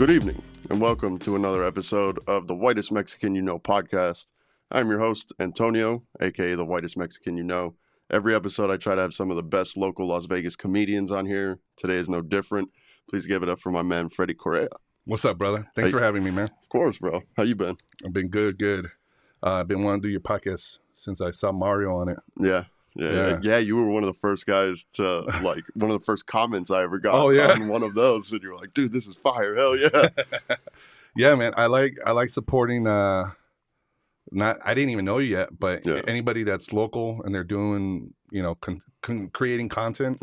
Good evening, and welcome to another episode of the Whitest Mexican You Know podcast. I'm your host, Antonio, aka the Whitest Mexican You Know. Every episode, I try to have some of the best local Las Vegas comedians on here. Today is no different. Please give it up for my man, Freddy Correa. What's up, brother? Thanks for having me, man. Of course, bro. How you been? I've been good. I've been wanting to do your podcast since I saw Mario on it. Yeah. You were one of the first guys to, like, one of the first comments I ever got on one of those. And you were like, dude, this is fire. Hell yeah. Yeah, man. I like supporting, I didn't even know you yet, but anybody that's local and they're doing, creating content,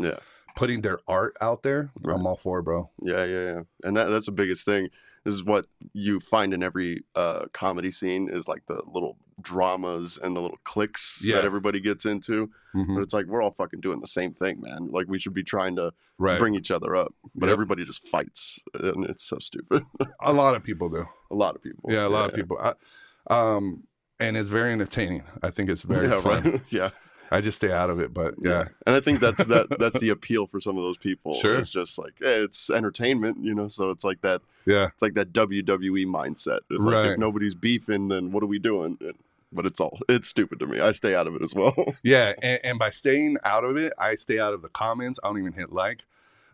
putting their art out there, right. I'm all for it, bro. Yeah. And that's the biggest thing. This is what you find in every comedy scene is like the little dramas and the little cliques that everybody gets into. Mm-hmm. But it's like, we're all fucking doing the same thing, man. Like, we should be trying to bring each other up. But everybody just fights. And it's so stupid. A lot of people do. A lot of people. Yeah, a lot of people. And it's very entertaining. I think it's very fun. Right? Yeah. I just stay out of it, but yeah. And I think that's the appeal for some of those people. Sure. It's just like, hey, it's entertainment, so it's like that. Yeah. It's like that WWE mindset. It's right. like, if nobody's beefing, then what are we doing? But it's stupid to me. I stay out of it as well. Yeah. And by staying out of it, I stay out of the comments. I don't even hit like.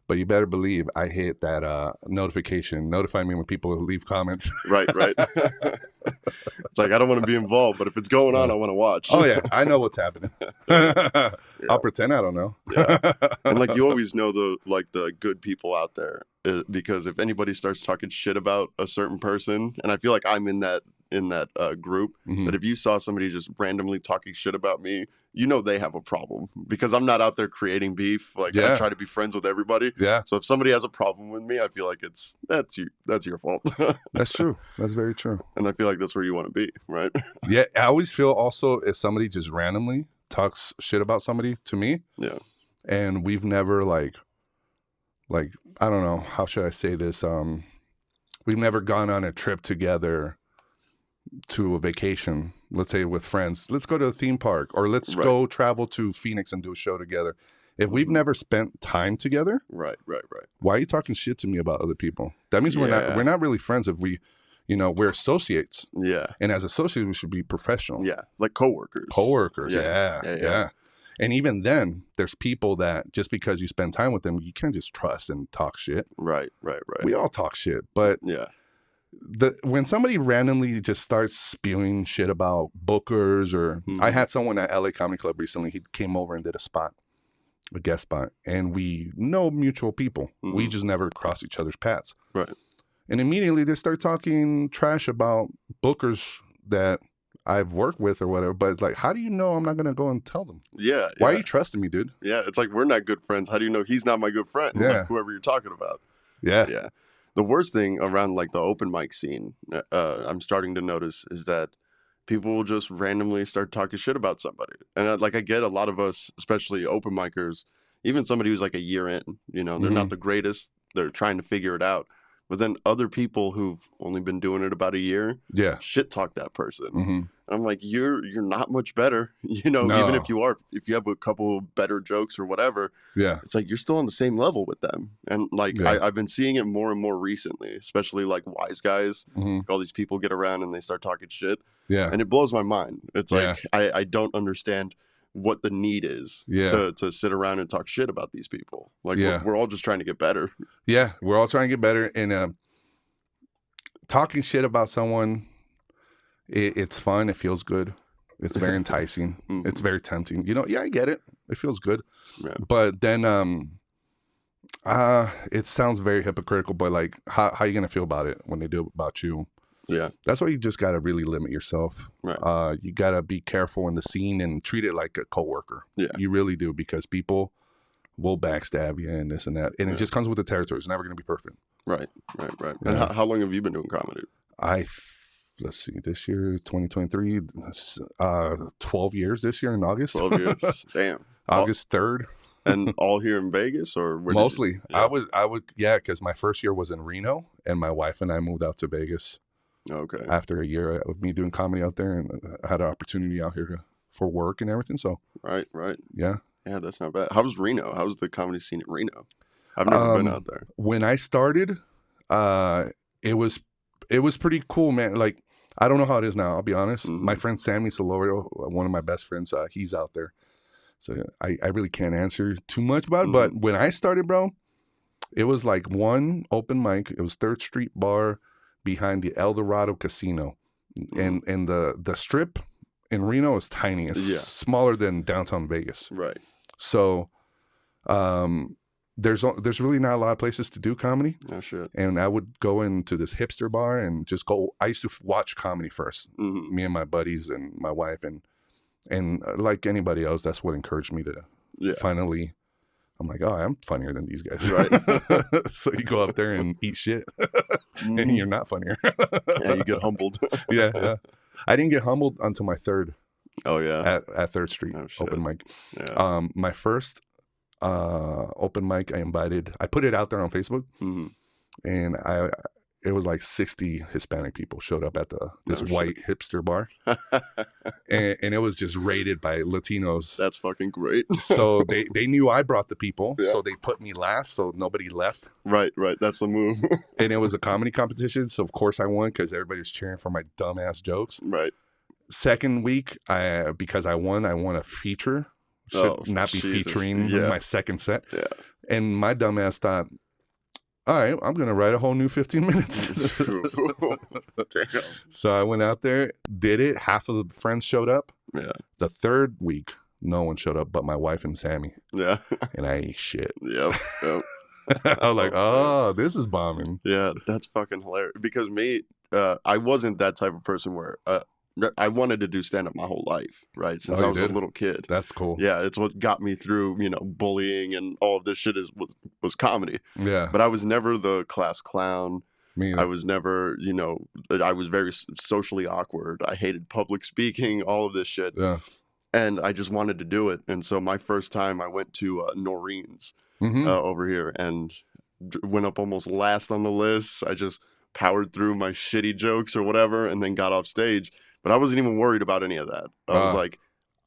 But you better believe I hit that notification. Notify me when people leave comments. Right. It's like, I don't want to be involved, but if it's going on, I want to watch. Oh, yeah. I know what's happening. I'll pretend I don't know. Yeah. And like, you always know the good people out there, because if anybody starts talking shit about a certain person, and I feel like I'm in that group, that if you saw somebody just randomly talking shit about me, they have a problem, because I'm not out there creating beef. Like, I try to be friends with everybody. Yeah. So if somebody has a problem with me, I feel like that's your fault. That's true. That's very true. And I feel like that's where you want to be, right? Yeah. I always feel also if somebody just randomly talks shit about somebody to me. Yeah. And we've never like I don't know, how should I say this? We've never gone on a trip together to a vacation, let's say with friends. Let's go to a theme park, or let's go travel to Phoenix and do a show together. If we've never spent time together, right. Why are you talking shit to me about other people? That means we're not really friends. If we, we're associates. Yeah. And as associates, we should be professional. Yeah, like coworkers. Yeah. And even then, there's people that just because you spend time with them, you can't just trust and talk shit. Right. We all talk shit, but when somebody randomly just starts spewing shit about bookers, or I had someone at LA Comedy Club recently. He came over and did a guest spot, and we know mutual people. We just never cross each other's paths. Right. And immediately they start talking trash about bookers that I've worked with or whatever. But it's like, how do you know I'm not going to go and tell them? Yeah. Why are you trusting me, dude? Yeah. It's like, we're not good friends. How do you know he's not my good friend? Yeah. Like, whoever you're talking about. Yeah. The worst thing around like the open mic scene, I'm starting to notice, is that people will just randomly start talking shit about somebody. And I get a lot of us, especially open micers, even somebody who's like a year in, they're not the greatest. They're trying to figure it out. But then other people who've only been doing it about a year, shit talk that person. And I'm like, you're not much better, No. Even if you have a couple better jokes or whatever, it's like you're still on the same level with them. And like, I've been seeing it more and more recently, especially like wise guys. All these people get around and they start talking shit. Yeah. And it blows my mind. It's like, I don't understand what the need is to sit around and talk shit about these people. Like, we're all just trying to get better. Yeah, we're all trying to get better. And talking shit about someone, it's fun. It feels good. It's very enticing. It's very tempting. I get it. It feels good. Yeah. But then it sounds very hypocritical, but like, how are you going to feel about it when they do it about you? Yeah. That's why you just got to really limit yourself. Right. You got to be careful in the scene and treat it like a coworker. Yeah. You really do, because people will backstab you and this and that. And it just comes with the territory. It's never going to be perfect. Right. And how long have you been doing comedy? Let's see, this year, 2023, 12 years this year in August. 12 years. Damn. August 3rd. And all here in Vegas, or where? Mostly. I would, because my first year was in Reno, and my wife and I moved out to Vegas. Okay. After a year of me doing comedy out there, and I had an opportunity out here for work and everything. So. Right. Yeah. Yeah, that's not bad. How was Reno? How was the comedy scene in Reno? I've never been out there. When I started, it was pretty cool, man. Like, I don't know how it is now, I'll be honest. My friend Sammy Solorio, one of my best friends, he's out there. So I really can't answer too much about it. But when I started, bro, it was like one open mic. It was 3rd Street Bar behind the El Dorado Casino. And the strip in Reno is tiny. It's smaller than downtown Vegas. Right. So there's really not a lot of places to do comedy. Oh, shit. And I would go into this hipster bar and just go. I used to watch comedy first. Me and my buddies and my wife. And like anybody else, that's what encouraged me to finally... I'm like, oh, I'm funnier than these guys. Right. So you go up there and eat shit, and you're not funnier. Yeah, you get humbled. Yeah. I didn't get humbled until my 3rd. Oh, yeah. At 3rd Street open mic. Yeah. My first open mic, I put it out there on Facebook, and it was like 60 Hispanic people showed up at this white hipster bar, and it was just raided by Latinos. That's fucking great. So they knew I brought the people, so they put me last, so nobody left. Right. That's the move. And it was a comedy competition, so of course I won because everybody was cheering for my dumbass jokes. Right. Second week, because I won a feature. Should not be featuring my second set. Yeah. And my dumbass thought, all right, I'm going to write a whole new 15 minutes. Damn. So I went out there, did it. Half of the friends showed up. Yeah. The 3rd week, no one showed up but my wife and Sammy. Yeah. And I ate shit. Yep. I was like, oh, this is bombing. Yeah, that's fucking hilarious. Because me, I wasn't that type of person where I wanted to do stand-up my whole life, right? Since I was a little kid. That's cool. Yeah, it's what got me through, bullying and all of this shit was comedy. Yeah. But I was never the class clown. Me either. I was never, I was very socially awkward. I hated public speaking, all of this shit. Yeah. And I just wanted to do it. And so my first time I went to Noreen's over here and went up almost last on the list. I just powered through my shitty jokes or whatever and then got off stage. But I wasn't even worried about any of that. I was like,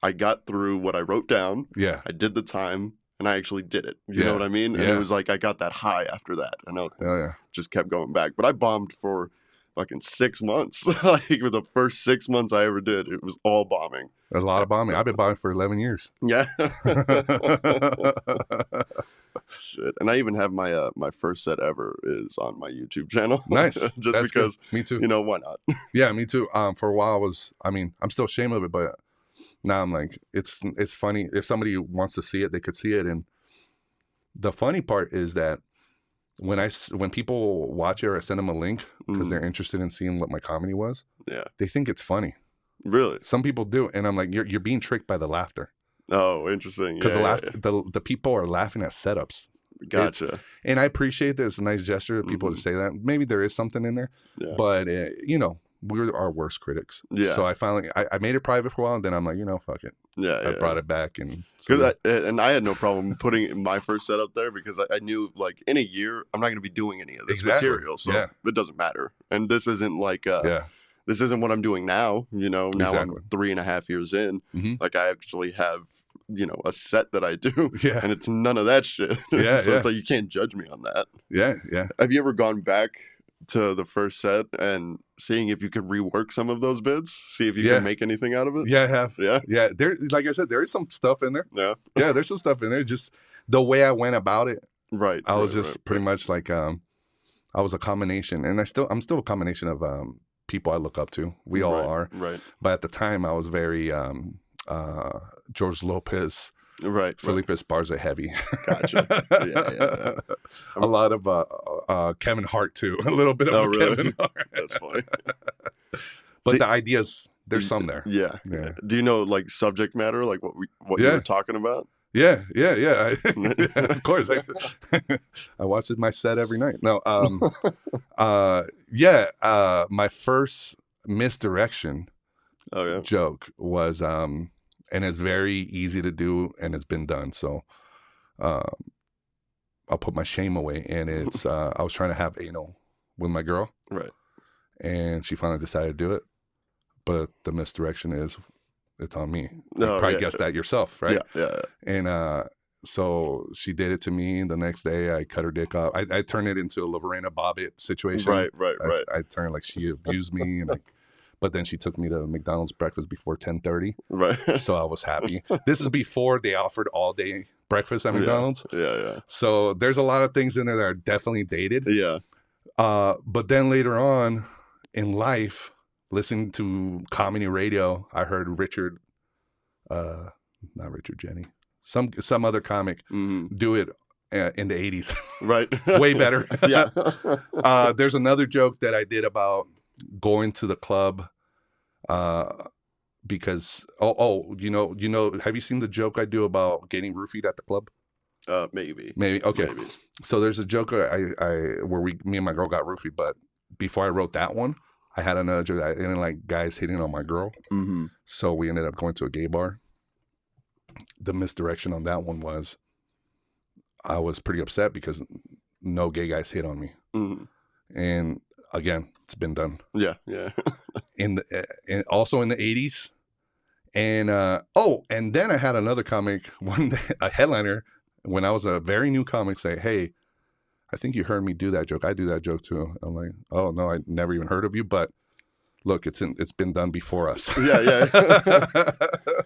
I got through what I wrote down. Yeah. I did the time, and I actually did it. You know what I mean? And it was like I got that high after that. And I just kept going back. But I bombed for fucking 6 months. Like, for the first 6 months I ever did, it was all bombing. There's a lot of bombing. I've been bombing for 11 years. Yeah. Shit. And I even have my first set ever is on my YouTube channel. Nice. Just That's because, good. Me too. Why not? Yeah, me too. For a while I'm still ashamed of it, but now I'm like, it's funny. If somebody wants to see it, they could see it. And the funny part is that when people watch it or I send them a link because they're interested in seeing what my comedy was, they think it's funny. Really? Some people do. And I'm like, you're being tricked by the laughter. Oh, interesting. Because the people are laughing at setups. Gotcha. And I appreciate that. It's a nice gesture of people to say that. Maybe there is something in there. Yeah. But, we're our worst critics. Yeah. So I made it private for a while, and then I'm like, fuck it. Yeah. I brought it back. And I had no problem putting my first set up there because I knew, like, in a year, I'm not going to be doing any of this material. So it doesn't matter. And this isn't like... This isn't what I'm doing now, Now I'm 3.5 years in. Like, I actually have, a set that I do. Yeah. And it's none of that shit. Yeah. So it's like, you can't judge me on that. Yeah. Yeah. Have you ever gone back to the first set and seeing if you could rework some of those bits? See if you can make anything out of it? Yeah, I have. Yeah. Yeah. There, like I said, there is some stuff in there. Yeah. Yeah, there's some stuff in there. Just the way I went about it. Right. I was pretty much like, I was a combination, and I'm still a combination of, people I look up to. We all are. Right. But at the time I was very George Lopez, Felipe Esparza heavy. Gotcha. Yeah. A lot of Kevin Hart too. A little bit of Kevin Hart. That's funny. But the ideas, there's some there. Yeah. Do you know, like, subject matter, like what you were talking about? Yeah. Of course. I watched my set every night. No, my first misdirection joke was, and it's very easy to do, and it's been done. So, I'll put my shame away. And it's, I was trying to have anal with my girl. Right. And she finally decided to do it. But the misdirection is, it's on me. You probably guessed that yourself, right? Yeah. And So she did it to me. The next day, I cut her dick off. I turned it into a Lorena Bobbitt situation. Right. I turned like she abused me, and but then she took me to McDonald's breakfast before 10:30. Right. So I was happy. This is before they offered all day breakfast at McDonald's. Yeah. So there's a lot of things in there that are definitely dated. Yeah. But then later on in life, listening to comedy radio, I heard Richard, not Richard Jenny, some other comic do it in the 80s. Right. Way better. Yeah. There's another joke that I did about going to the club because you know, have you seen the joke I do about getting roofied at the club? Maybe. Okay. Maybe. So there's a joke where me and my girl got roofied, but before I wrote that one, I had another joke. I didn't like guys hitting on my girl, so we ended up going to a gay bar. The misdirection on that one was I was pretty upset because no gay guys hit on me, and again, it's been done. Yeah. And also in the 80s, and then I had another comic one day, a headliner. When I was a very new comic, say, "Hey, I think you heard me do that joke. I do that joke too." I'm like, "Oh no, I never even heard of you." But look, it's been done before us. Yeah.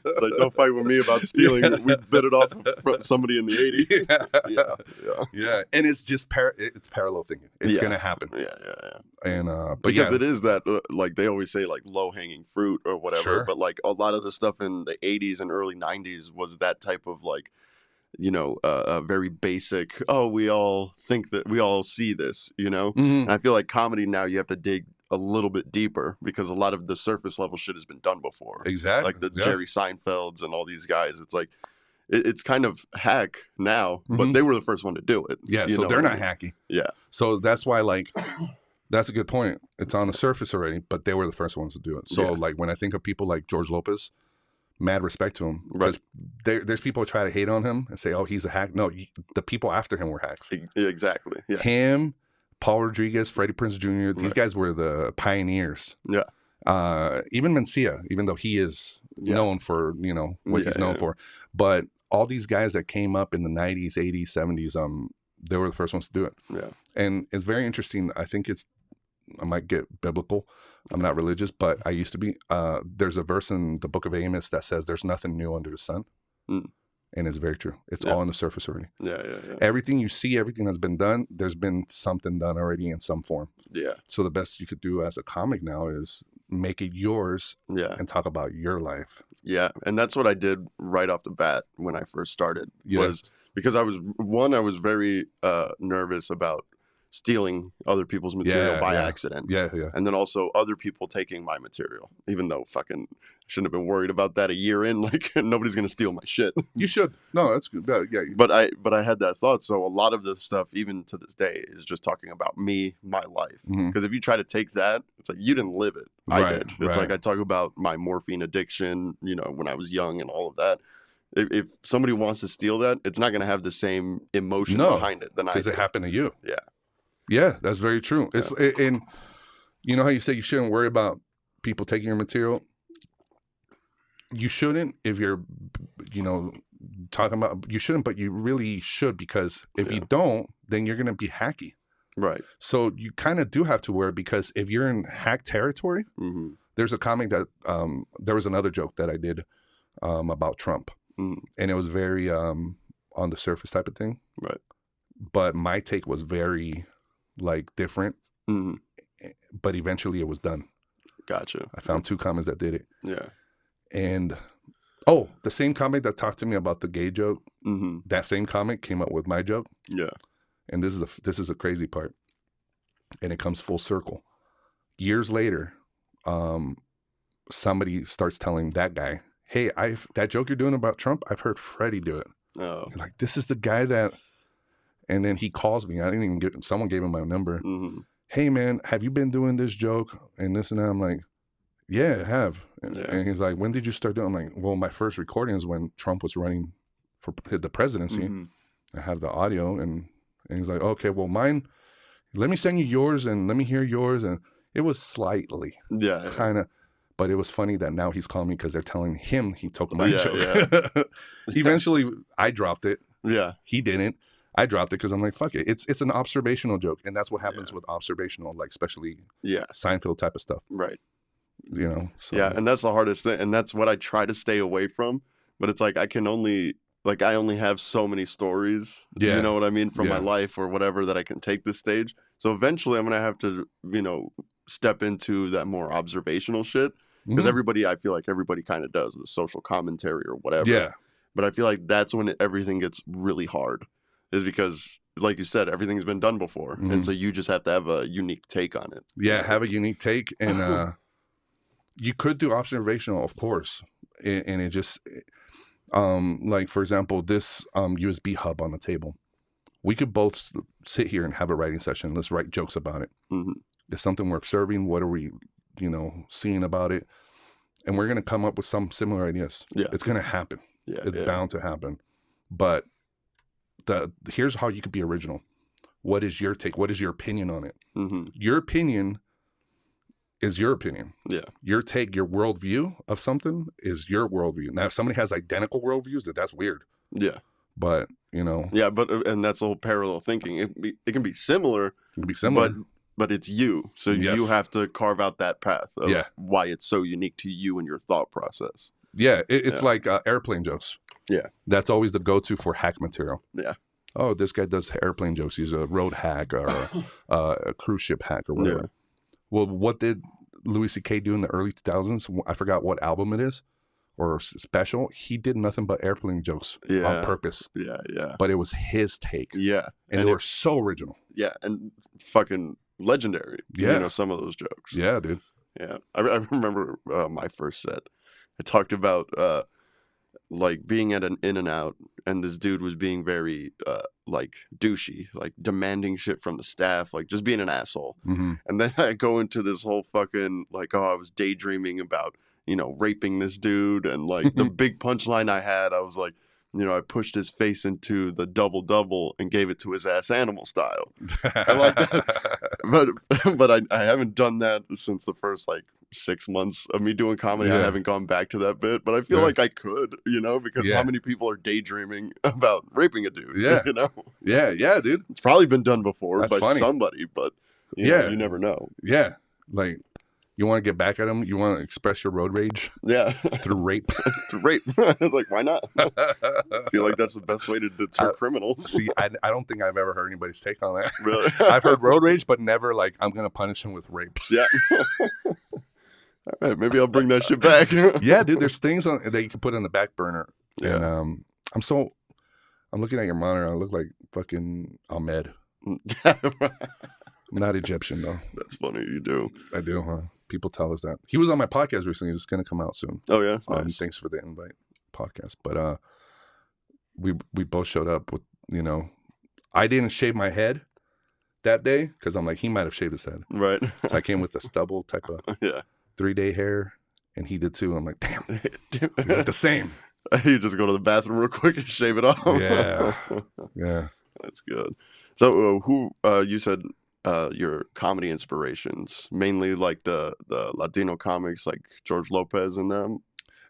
It's like, don't fight with me about stealing. We bit it off from somebody in the 80s. Yeah. And it's just it's parallel thinking. It's gonna happen. Yeah. And because it is that like they always say like low hanging fruit or whatever. Sure. But like a lot of the stuff in the 80s and early 90s was that type of like, you know, very basic, we all think that we all see this, you know? And I feel like comedy now you have to dig a little bit deeper because a lot of the surface level shit has been done before. Exactly. Like the Jerry Seinfelds and all these guys. It's like, it's kind of hack now, but they were the first one to do it. Yeah, so they're not hacky. Yeah. So that's why, like, that's a good point. It's on the surface already, but they were the first ones to do it. So, like, when I think of people like George Lopez, mad respect to him. Because there's people who try to hate on him and say, oh, he's a hack. No, the people after him were hacks. Exactly. Yeah. Him, Paul Rodriguez, Freddie Prinze Jr., these guys were the pioneers. Yeah. Even Mencia, even though he is known for, you know, what he's known for. But all these guys that came up in the 90s, 80s, 70s, they were the first ones to do it. Yeah. And it's very interesting. I think I might get biblical. I'm not religious, but I used to be. There's a verse in the book of Amos that says there's nothing new under the sun. And it's very true. It's all on the surface already. Yeah. Everything you see, everything that's been done, there's been something done already in some form. Yeah. So the best you could do as a comic now is make it yours and talk about your life. Yeah. And that's what I did right off the bat when I first started was because I was very nervous about stealing other people's material by accident. Yeah. And then also other people taking my material, even though fucking shouldn't have been worried about that a year in. Like nobody's gonna steal my shit. You should. No, that's good. Yeah. But I had that thought. So a lot of this stuff, even to this day, is just talking about me, my life. Because if you try to take that, it's like you didn't live it. I did. It's like I talk about my morphine addiction, you know, when I was young and all of that. If somebody wants to steal that, it's not gonna have the same emotion behind it than I did. Because it happened to you. Yeah. Yeah, that's very true. It's and you know how you say you shouldn't worry about people taking your material. You shouldn't if you're, you know, talking about you shouldn't, but you really should because if you don't, then you're gonna be hacky. Right. So you kind of do have to worry because if you're in hack territory, there's a comic that there was another joke that I did about Trump, and it was very on the surface type of thing. Right. But my take was very like different, but eventually it was done. Gotcha. I found two comics that did it. Yeah. And the same comic that talked to me about the gay joke, that same comic came up with my joke. Yeah. And this is a crazy part, and it comes full circle. Years later, somebody starts telling that guy, "Hey, that joke you're doing about Trump, I've heard Freddy do it." Oh. Like this is the guy that. And then he calls me. I didn't even someone gave him my number. Hey, man, have you been doing this joke and this and that? I'm like, yeah, I have. And he's like, when did you start doing it? I'm like, well, my first recording is when Trump was running for the presidency. I have the audio. And he's like, okay, well, mine, let me send you yours and let me hear yours. And it was slightly kind of. But it was funny that now he's calling me because they're telling him he took my joke. Eventually, I dropped it. Yeah. He didn't. I dropped it because I'm like, fuck it. It's an observational joke, and that's what happens with observational, like especially Seinfeld type of stuff. Right. You know. So. Yeah, and that's the hardest thing, and that's what I try to stay away from. But it's like I only have so many stories. Yeah. You know what I mean, from my life or whatever that I can take this stage. So eventually, I'm gonna have to, step into that more observational shit because I feel like everybody kind of does the social commentary or whatever. Yeah. But I feel like that's when everything gets really hard, is because, like you said, everything's been done before, and so you just have to have a unique take on it. Yeah, have a unique take, and you could do observational, of course, and it just, like for example, this USB hub on the table, we could both sit here and have a writing session. Let's write jokes about it. It's something we're observing. What are we, seeing about it? And we're gonna come up with some similar ideas. Yeah, it's gonna happen. Yeah, it's bound to happen. But here's how you could be original. What is your take? What is your opinion on it? Your opinion is your opinion. Yeah. Your take, your worldview of something is your worldview. Now, if somebody has identical worldviews, that's weird. Yeah. But, Yeah, and that's the whole parallel thinking. It can be similar. It can be similar. But it's you. So you have to carve out that path of why it's so unique to you and your thought process. Yeah, it's like airplane jokes. Yeah. That's always the go-to for hack material. Yeah. Oh, this guy does airplane jokes. He's a road hack or a cruise ship hack or whatever. Yeah. Well, what did Louis C.K. do in the early 2000s? I forgot what album it is or special. He did nothing but airplane jokes on purpose. Yeah, yeah. But it was his take. Yeah. And they were so original. Yeah, and fucking legendary. Yeah. Some of those jokes. Yeah, dude. Yeah. I remember my first set. I talked about like being at an In-N-Out, and this dude was being very like douchey, like demanding shit from the staff, like just being an asshole. And then I go into this whole fucking like, I was daydreaming about, raping this dude, and like the big punchline I had, I was like, I pushed his face into the double and gave it to his ass animal style. I like that. But I haven't done that since the first like 6 months of me doing comedy. I haven't gone back to that bit, but I feel like I could, because how many people are daydreaming about raping a dude? Yeah. Yeah, dude. It's probably been done before by somebody, but you never know. Yeah. Like, you want to get back at him? You want to express your road rage? Yeah. Through rape? Through rape. I was like, why not? I feel like that's the best way to deter criminals. See, I don't think I've ever heard anybody's take on that. Really? I've heard road rage, but never like, I'm going to punish him with rape. Yeah. All right, maybe I'll bring that shit back. Yeah, dude, there's things that you can put on the back burner. Yeah. And I'm looking at your monitor. I look like fucking Ahmed. I'm not Egyptian, though. That's funny. You do. I do, huh? People tell us that. He was on my podcast recently. It's going to come out soon. Oh, yeah? Nice. Thanks for the invite podcast. But we both showed up with, I didn't shave my head that day because I'm like, he might have shaved his head. Right. So I came with the stubble type of 3-day hair, and he did too. I'm like, damn, we look the same. You just go to the bathroom real quick and shave it off. Yeah. Yeah. That's good. So who, you said your comedy inspirations, mainly like the Latino comics like George Lopez and them?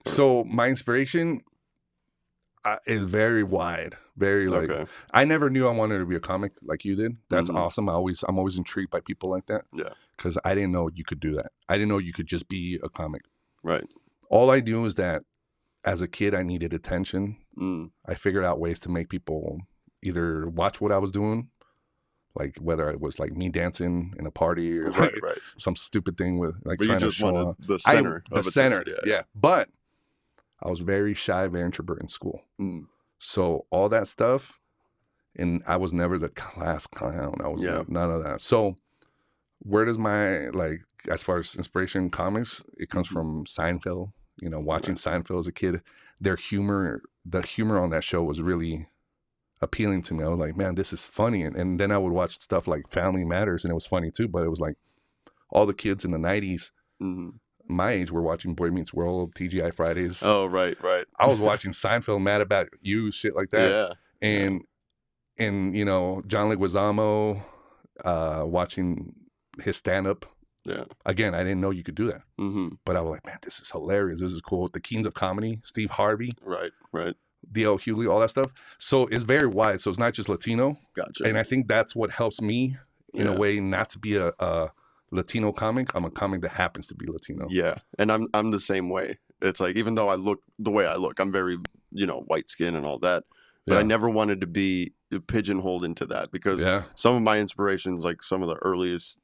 Or? So my inspiration is very wide. Very like, I never knew I wanted to be a comic like you did. That's awesome. I'm always intrigued by people like that. Yeah. Because I didn't know you could do that. I didn't know you could just be a comic. Right. All I knew is that as a kid, I needed attention. I figured out ways to make people either watch what I was doing, like whether it was like me dancing in a party or like some stupid thing with like but trying you to just show wanted the center. The center. Yeah. But I was very shy, very introvert in school. So all that stuff, and I was never the class clown. I was none of that. So where does my, like, as far as inspiration in comics, it comes from Seinfeld. Watching Seinfeld as a kid, the humor on that show was really appealing to me. I was like, man, this is funny. And then I would watch stuff like Family Matters, and it was funny too. But it was like all the kids in the 90s, my age, were watching Boy Meets World, TGI Fridays. Oh, right. I was watching Seinfeld, Mad About You, shit like that. Yeah. And John Leguizamo, watching his stand-up. Yeah. Again, I didn't know you could do that. But I was like, man, this is hilarious. This is cool. The Kings of Comedy, Steve Harvey. Right. D.L. Hughley, all that stuff. So it's very wide. So it's not just Latino. Gotcha. And I think that's what helps me in a way not to be a Latino comic. I'm a comic that happens to be Latino. Yeah, and I'm the same way. It's like, even though I look the way I look, I'm very, white skin and all that, but I never wanted to be pigeonholed into that, because some of my inspirations, like some of the earliest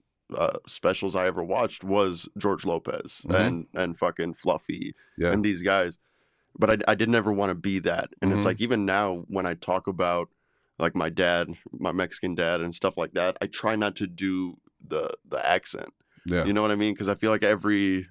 specials I ever watched, was George Lopez and fucking Fluffy and these guys, but I didn't ever want to be that. And it's like, even now when I talk about like my dad, my Mexican dad and stuff like that, I try not to do the accent. Yeah. You know what I mean? Because I feel like every,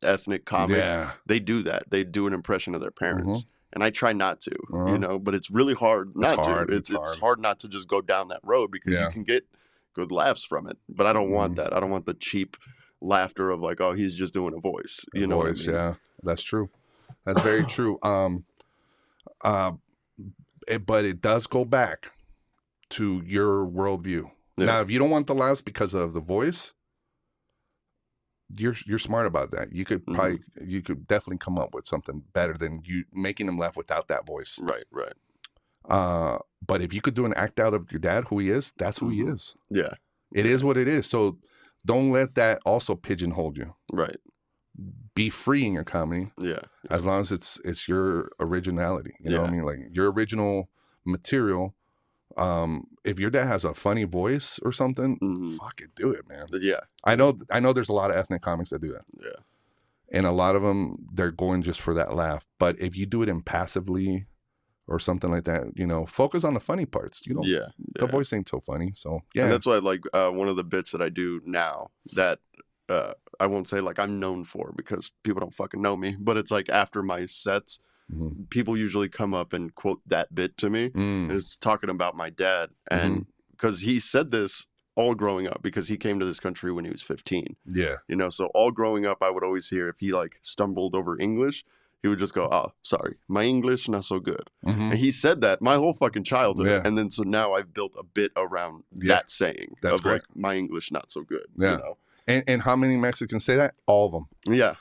ethnic comic, they do that. They do an impression of their parents. And I try not to, but it's really hard not to. It's hard not to just go down that road, because you can get good laughs from it. But I don't want that. I don't want the cheap laughter of like, oh, he's just doing a voice. You know what I mean? Yeah, that's true. That's very true. But it does go back to your worldview. Yeah. Now, if you don't want the laughs because of the voice, you're smart about that. You could probably you could definitely come up with something better than you making them laugh without that voice. Right. But if you could do an act out of your dad, who he is, that's who he is. Yeah. It is what it is. So don't let that also pigeonhole you. Right. Be free in your comedy. Yeah. As long as it's your originality. You know what I mean? Like your original material. If your dad has a funny voice or something, fucking do it, man. Yeah. I know there's a lot of ethnic comics that do that. Yeah. And a lot of them, they're going just for that laugh. But if you do it impassively or something like that, focus on the funny parts. The voice ain't so funny. So yeah. And that's why, like, one of the bits that I do now that I won't say like I'm known for, because people don't fucking know me, but it's like after my sets, people usually come up and quote that bit to me, and it's talking about my dad, and because he said this all growing up, because he came to this country when he was 15. Yeah. So all growing up, I would always hear, if he like stumbled over English, he would just go, "Oh, sorry, my English not so good." And he said that my whole fucking childhood, and then so now I've built a bit around that saying. That's of great. Like, my English not so good. Yeah. And how many Mexicans say that? All of them. Yeah.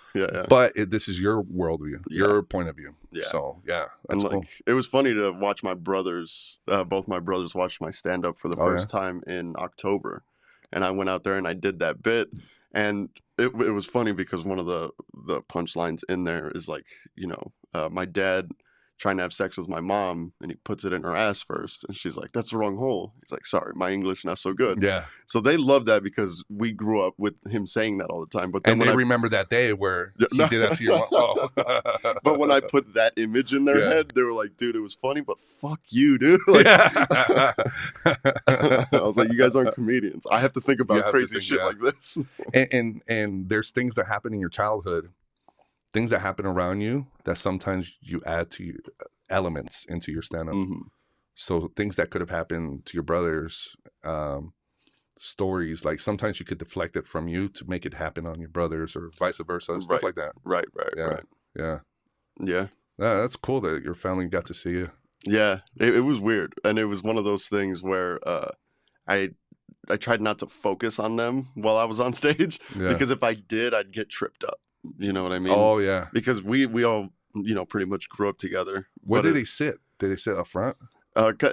But this is your worldview, your point of view. Yeah. So yeah, that's and cool. It was funny to watch my brothers. Both my brothers watched my stand up for the first time in October, and I went out there and I did that bit, and it was funny because one of the punchlines in there is like, my dad trying to have sex with my mom, and he puts it in her ass first, and she's like, "That's the wrong hole." He's like, "Sorry, my English not so good." Yeah. So they love that, because we grew up with him saying that all the time. But then they remember that day where he did that to your mom. Oh. But when I put that image in their head, they were like, "Dude, it was funny, but fuck you, dude." Like, I was like, "You guys aren't comedians. I have to think about crazy shit like this." And there's things that happen in your childhood, things that happen around you, that sometimes you add to elements into your stand-up. So things that could have happened to your brothers, stories, like sometimes you could deflect it from you to make it happen on your brothers, or vice versa, stuff like that. Right. Yeah. That's cool that your family got to see you. Yeah, it was weird, and it was one of those things where I tried not to focus on them while I was on stage, because if I did, I'd get tripped up. You know what I mean? Oh yeah. Because we all pretty much grew up together. Where did they sit? Did they sit up front?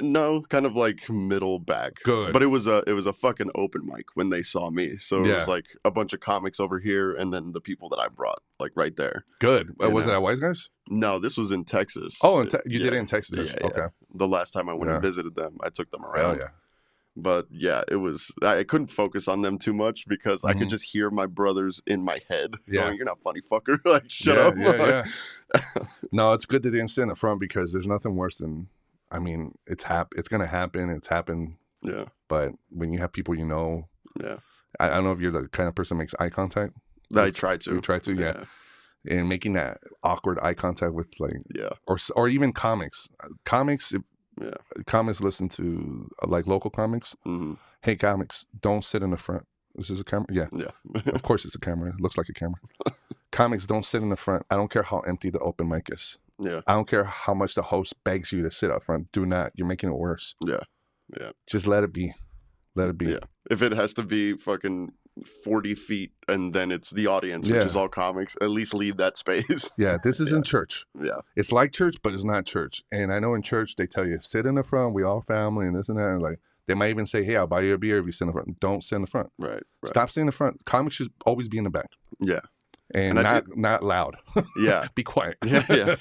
No, kind of like middle back. Good. But it was a fucking open mic when they saw me. So it was like a bunch of comics over here, and then the people that I brought, like right there. Good. Was it at Wise Guys? No, this was in Texas. Oh, you did it in Texas. Yeah, okay. The last time I went and visited them, I took them around. Yeah. But yeah, I couldn't focus on them too much, because I could just hear my brothers in my head going, "You're not funny, fucker." Like, shut up. Yeah. No, it's good that they didn't sit in the front, because there's nothing worse than, it's going to happen. It's happened. Yeah. But when you have people, yeah. I don't know if you're the kind of person that makes eye contact. I try to. You try to, yeah. And making that awkward eye contact with or even comics. Comics listen to like local comics. Hey, comics, don't sit in the front. Is this a camera? Yeah. Of course it's a camera. It looks like a camera. Comics, don't sit in the front. I don't care how empty the open mic is. Yeah. I don't care how much the host begs you to sit up front. Do not. You're making it worse. Yeah. Just let it be. Let it be. Yeah. If it has to be fucking 40 feet and then it's the audience, which is all comics. At least leave that space. Yeah, this isn't church. Yeah. It's like church, but it's not church. And I know in church they tell you, sit in the front, we all family and this and that. And like they might even say, hey, I'll buy you a beer if you sit in the front. Don't sit in the front. Right. Stop sitting in the front. Comics should always be in the back. Yeah. And not loud. Yeah. Be quiet. Yeah.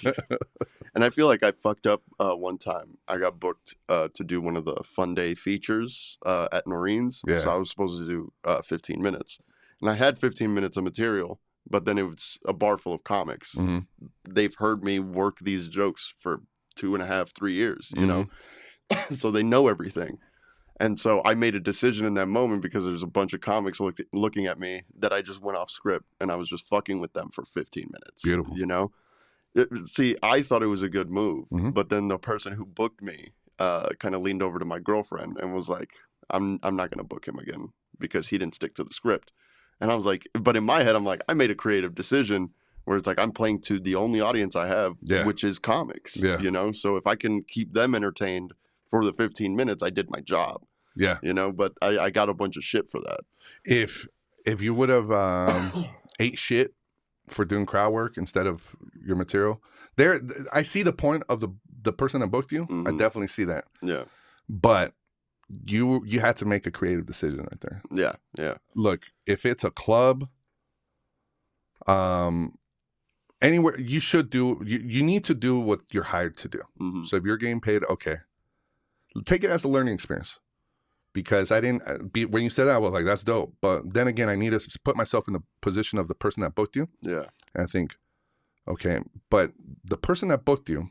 And I feel like I fucked up one time. I got booked to do one of the Fun Day features at Noreen's. Yeah. So I was supposed to do 15 minutes. And I had 15 minutes of material, but then it was a bar full of comics. Mm-hmm. They've heard me work these jokes for 2.5, 3 years, you know? So they know everything. And so I made a decision in that moment because there's a bunch of comics looking at me that I just went off script and I was just fucking with them for 15 minutes. Beautiful. You know? See, I thought it was a good move, but then the person who booked me kind of leaned over to my girlfriend and was like, I'm not going to book him again because he didn't stick to the script. And I was like, but in my head, I'm like, I made a creative decision where it's like, I'm playing to the only audience I have, which is comics, you know? So if I can keep them entertained for the 15 minutes, I did my job. Yeah. You know, but I got a bunch of shit for that. If you would have ate shit for doing crowd work instead of your material, I see the point of the person that booked you. I definitely see that. Yeah. But you had to make a creative decision right there. Yeah. Yeah. Look, if it's a club, anywhere, you should do, you need to do what you're hired to do. So if you're getting paid, okay, take it as a learning experience. Because I didn't, when you said that, I was like, that's dope. But then again, I need to put myself in the position of the person that booked you. Yeah. And I think, okay, but the person that booked you,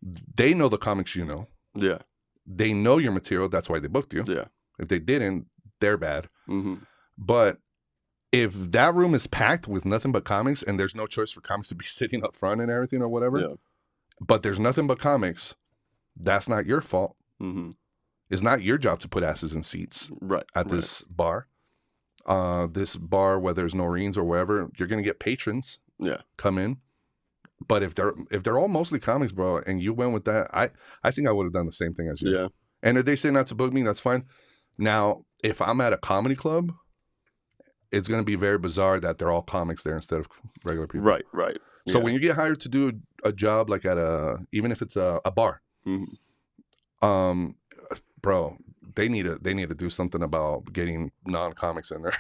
they know the comics you know. Yeah. They know your material. That's why they booked you. Yeah. If they didn't, they're bad. But if that room is packed with nothing but comics and there's no choice for comics to be sitting up front and everything or whatever, but there's nothing but comics, that's not your fault. It's not your job to put asses in seats at this bar. This bar, whether it's Noreen's or wherever, you're going to get patrons come in. But if they're all mostly comics, bro, and you went with that, I think I would have done the same thing as you. Yeah. And if they say not to book me, that's fine. Now, if I'm at a comedy club, it's going to be very bizarre that they're all comics there instead of regular people. Right, right. So when you get hired to do a job like at even if it's a bar, bro, they need to do something about getting non-comics in there.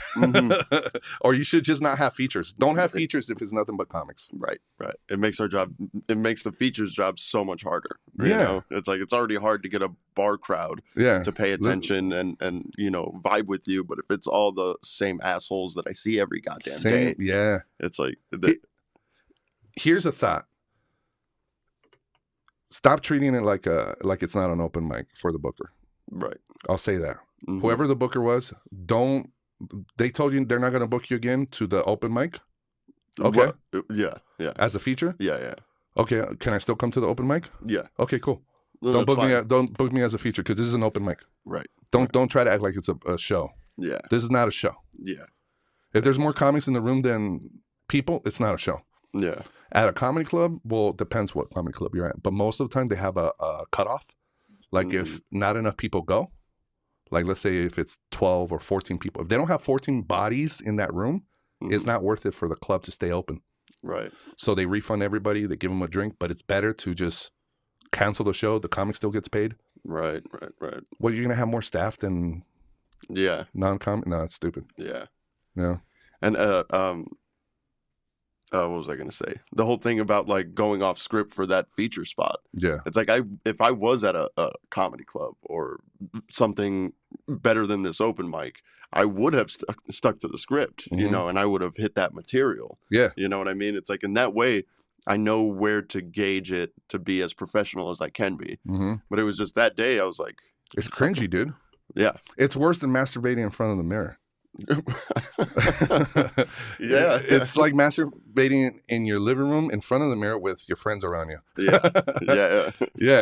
Or you should just not have features. Don't have features if it's nothing but comics. Right, right. It makes the features job so much harder. You know? It's like, it's already hard to get a bar crowd to pay attention and you know, vibe with you. But if it's all the same assholes that I see every goddamn day. Yeah. It's like... Here's a thought. Stop treating it like it's not an open mic for the booker. Right. I'll say that. Whoever the booker was, they told you they're not going to book you again to the open mic? Okay. Yeah. Yeah. As a feature? Yeah. Yeah. Okay. Can I still come to the open mic? Yeah. Okay, cool. No, don't book me as a feature because this is an open mic. Right. Don't try to act like it's a show. Yeah. This is not a show. Yeah. If there's more comics in the room than people, it's not a show. Yeah. At a comedy club, well, it depends what comedy club you're at. But most of the time, they have a cutoff. Like if not enough people go, like let's say if it's 12 or 14 people, if they don't have 14 bodies in that room, it's not worth it for the club to stay open. Right. So they refund everybody, they give them a drink, but it's better to just cancel the show. The comic still gets paid. Right, right, right. Well, you're going to have more staff than non-comic? No, that's stupid. Yeah. Yeah. And what was I going to say? The whole thing about like going off script for that feature spot. Yeah. It's like if I was at a comedy club or something better than this open mic, I would have stuck to the script, you know, and I would have hit that material. Yeah. You know what I mean? It's like in that way, I know where to gauge it to be as professional as I can be. But it was just that day, I was like... It's cringy, dude. Yeah. It's worse than masturbating in front of the mirror. Yeah, it's like masturbating in your living room in front of the mirror with your friends around you. Yeah.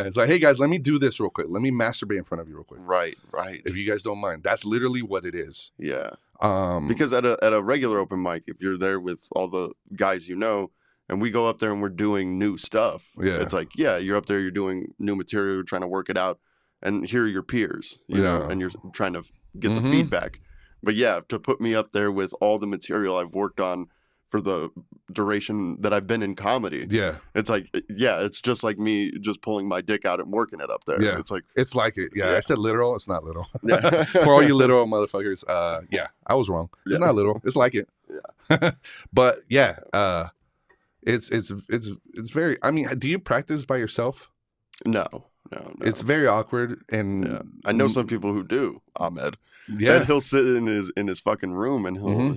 It's like, hey guys, let me do this real quick. Let me masturbate in front of you real quick. Right. If you guys don't mind, that's literally what it is. Yeah. Because at a regular open mic, if you're there with all the guys you know, and we go up there and we're doing new stuff, it's like, you're up there, you're doing new material, you're trying to work it out, and here are your peers, you know, and you're trying to get the feedback. But yeah, to put me up there with all the material I've worked on for the duration that I've been in comedy, Yeah. it's like, yeah, it's just like me just pulling my dick out and working it up there. Yeah. It's like it. Yeah. Yeah. I said literal. It's not literal. Yeah. For all you literal motherfuckers, yeah, I was wrong. It's Yeah. not literal. It's like it. Yeah. But yeah, it's very. I mean, do you practice by yourself? No. It's very awkward, and Yeah. I know some people who do, Ahmed. yeah, And he'll sit in his fucking room and Mhm.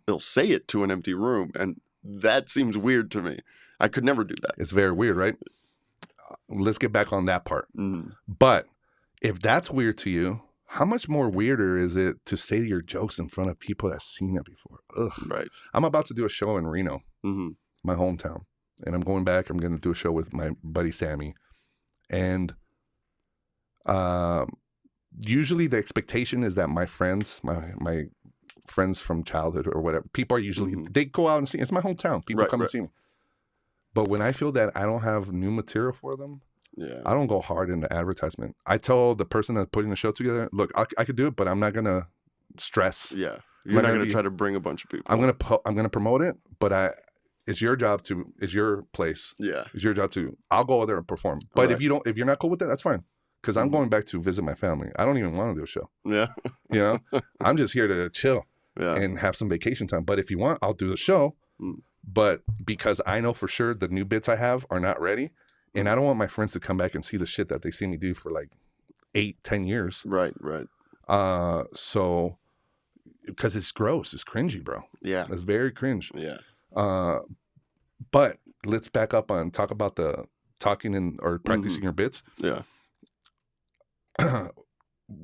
he'll say it to an empty room, and that seems weird to me. I could never do that. it's very weird, right? Let's get back on that part. Mm. But if that's weird to you, how much more weirder is it to say your jokes in front of people that've seen it before? Ugh. Right. I'm about to do a show in Reno, Hmm. my hometown, and I'm going back. I'm going to do a show with my buddy Sammy, and usually the expectation is that my friends, my friends from childhood or whatever, people are usually they go out and see. It's my hometown. People Right, come right. and see me. But when I feel that I don't have new material for them, Yeah. I don't go hard into advertisement. I tell the person that's putting the show together, look, I could do it, but I'm not gonna stress. Yeah. I'm You're not not gonna gonna be- try to bring a bunch of people. I'm gonna promote it, but it's your job to, it's your place. Yeah. It's your job to, I'll go there and perform. But Right. if you're not cool with it, that's fine. Because I'm Mhm. going back to visit my family. I don't even want to do a show. Yeah. You know, I'm just here to chill Yeah. and have some vacation time. But if you want, I'll do the show. Mm. But because I know for sure the new bits I have are not ready, and I don't want my friends to come back and see the shit that they see me do for like 8-10 years. Right. So because it's gross, it's cringy, bro. Yeah. It's very cringe. Yeah. But let's back up and talk about the talking and or practicing your bits. Yeah.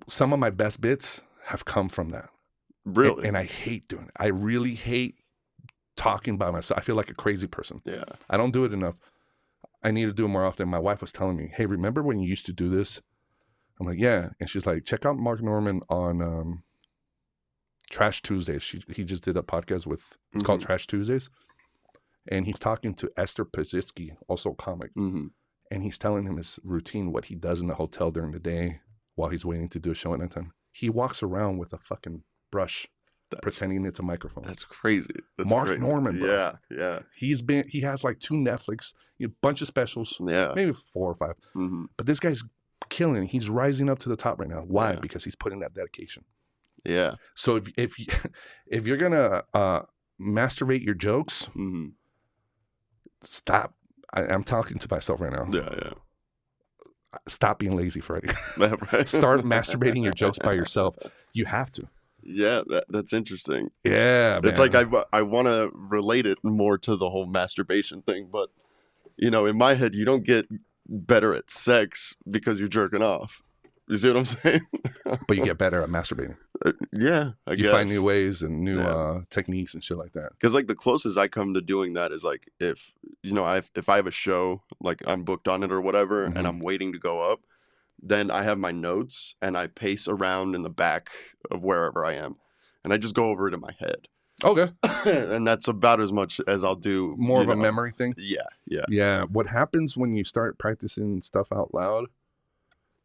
Some of my best bits have come from that. Really. And I hate doing it. I really hate talking by myself. I feel like a crazy person. Yeah. I don't do it enough. I need to do it more often. My wife was telling me, hey, remember when you used to do this? I'm like, yeah. And she's like, check out Mark Norman on Trash Tuesdays. He just did a podcast with, it's called Trash Tuesdays. And he's talking to Esther Pazitsky, also a comic. Mm-hmm. And he's telling him his routine, what he does in the hotel during the day while he's waiting to do a show at nighttime. He walks around with a fucking brush, pretending it's a microphone. That's crazy. That's Mark crazy. Norman, bro. Yeah. He has like 2 Netflix, a bunch of specials, Yeah. maybe 4 or 5. Mm-hmm. But this guy's killing it. He's rising up to the top right now. Why? Yeah. Because he's putting that dedication. Yeah. So if you're gonna masturbate your jokes, Mm-hmm. stop. I'm talking to myself right now. Yeah. Stop being lazy, Freddy. Right. Start masturbating your jokes by yourself. You have to. Yeah, that's interesting. Yeah, man. It's like I want to relate it more to the whole masturbation thing, but in my head, you don't get better at sex because you're jerking off. You see what I'm saying? But you get better at masturbating. Yeah, I You guess. find new ways and new techniques and shit like that. Because like the closest I come to doing that is like if I have a show, like I'm booked on it or whatever, Mhm. and I'm waiting to go up, then I have my notes and I pace around in the back of wherever I am, and I just go over it in my head. Okay. And that's about as much as I'll do. More of a memory thing. Yeah. Yeah. What happens when you start practicing stuff out loud?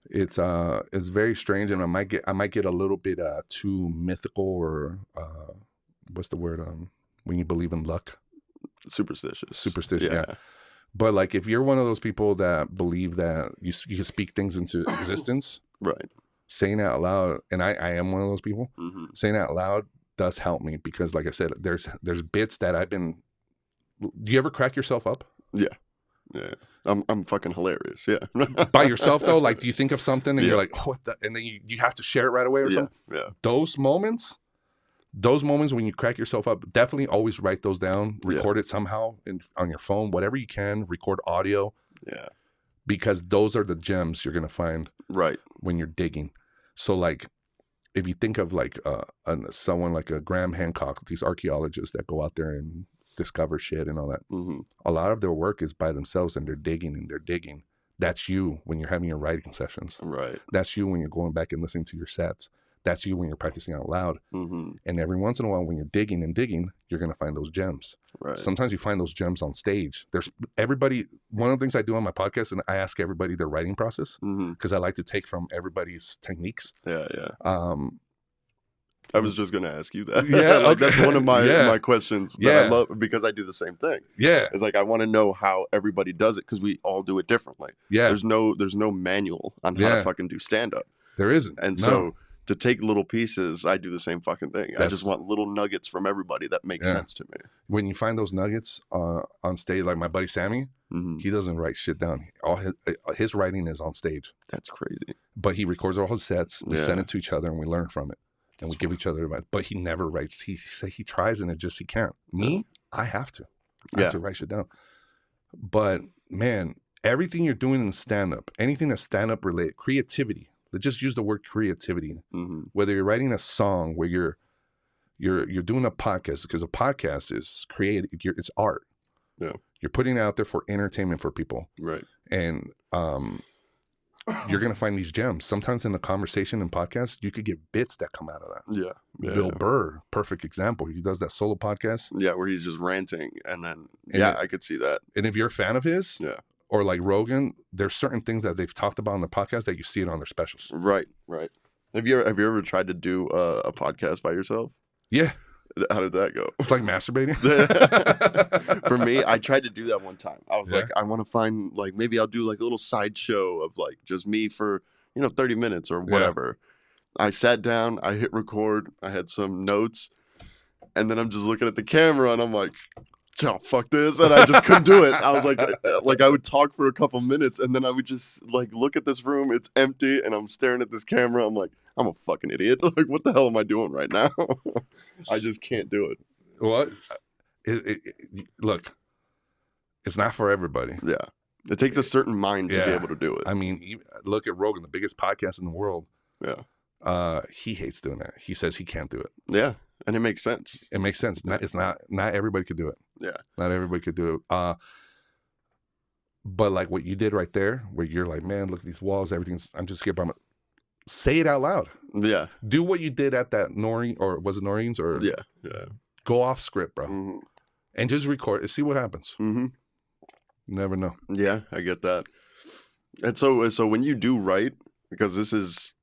It's very strange, and I might get a little bit too mythical, or what's the word? When you believe in luck, superstitious. Yeah. But like, if you're one of those people that believe that you can speak things into existence, Right. saying it out loud, and I am one of those people. Mm-hmm. Saying it out loud does help me, because like I said, there's bits that I've been. Do you ever crack yourself up? Yeah. I'm fucking hilarious. Yeah. By yourself though? Like, do you think of something and Yeah. you're like, oh, what the, and then you have to share it right away or Yeah. something? Yeah. Those moments when you crack yourself up, definitely always write those down, record it somehow on your phone, whatever you can, record audio, Yeah. because those are the gems you're going to find Right. when you're digging. So like, if you think of like someone like a Graham Hancock, these archaeologists that go out there and discover shit and all that, Mm-hmm. a lot of their work is by themselves, and they're digging. That's you when you're having your writing sessions. Right. That's you when you're going back and listening to your sets. That's you when you're practicing out loud. Mm-hmm. And every once in a while, when you're digging, you're going to find those gems. Right. Sometimes you find those gems on stage. One of the things I do on my podcast, and I ask everybody their writing process, Mm-hmm. because I like to take from everybody's techniques. Yeah. I was just gonna ask you that. Yeah, like okay. that's one of my Yeah. my questions that I love because I do the same thing. Yeah. It's like I want to know how everybody does it because we all do it differently. Yeah. There's no manual on how to fucking do stand up. There isn't. And No. so to take little pieces, I do the same fucking thing. I just want little nuggets from everybody that make sense to me. When you find those nuggets on stage, like my buddy Sammy, he doesn't write shit down. All his writing is on stage. That's crazy. But he records all his sets. We send it to each other and we learn from it. And we give each other advice. But he never writes. He tries and he can't. Me, I have to. I have to write shit down. But man, everything you're doing in stand-up, anything that's stand-up related, creativity. Let's just use the word creativity. Whether you're writing a song, where you're doing a podcast, because a podcast is creative. It's art. Yeah. You're putting it out there for entertainment for people. Right. And you're going to find these gems. Sometimes in the conversation and podcast, you could get bits that come out of that. Yeah. Bill Burr, perfect example. He does that solo podcast. Yeah, where he's just ranting. And then, I could see that. And if you're a fan of his, or like Rogan, there's certain things that they've talked about on the podcast that you see it on their specials. Right. Have you ever tried to do a podcast by yourself? Yeah. How did that go? It's like masturbating. For me, I tried to do that one time. I was like, I want to find, like, maybe I'll do like a little sideshow of like just me for, 30 minutes or whatever. I sat down, I hit record, I had some notes, and then I'm just looking at the camera and I'm like, oh, fuck this. And I just couldn't do it. I was like I would talk for a couple minutes and then I would just like look at this room, it's empty, and I'm staring at this camera. I'm like, I'm a fucking idiot. Like, what the hell am I doing right now? I just can't do it. What? Look, it's not for everybody. Yeah. It takes a certain mind to be able to do it. I mean, look at Rogan, the biggest podcast in the world. Yeah. He hates doing that. He says he can't do it. Yeah. And it makes sense. It makes sense. Not everybody could do it. Yeah. Not everybody could do it. But like what you did right there, where you're like, man, look at these walls, I'm just here by my. Say it out loud. Yeah. Do what you did at that Noreen, or was it Noreen's, or yeah. Go off script, bro, and just record it. See what happens. Never know. Yeah, I get that. And so when you do write, because this is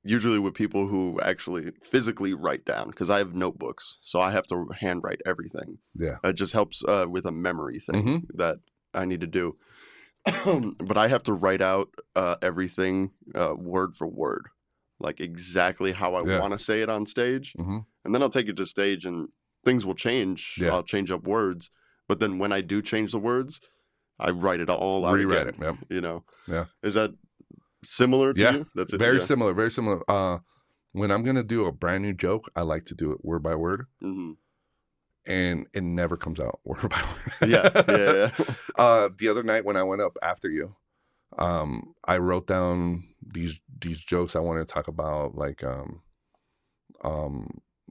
usually with people who actually physically write down, because I have notebooks, so I have to handwrite everything. Yeah. It just helps with a memory thing that I need to do. But I have to write out everything word for word, like exactly how I want to say it on stage. And then I'll take it to stage and things will change. Yeah. I'll change up words. But then when I do change the words, I write it all out Rewrite again. it, Yeah. Is that similar to you? That's it. Very similar. Very similar. When I'm going to do a brand new joke, I like to do it word by word. And it never comes out word by word. Yeah. The other night when I went up after you, I wrote down these jokes I wanted to talk about, like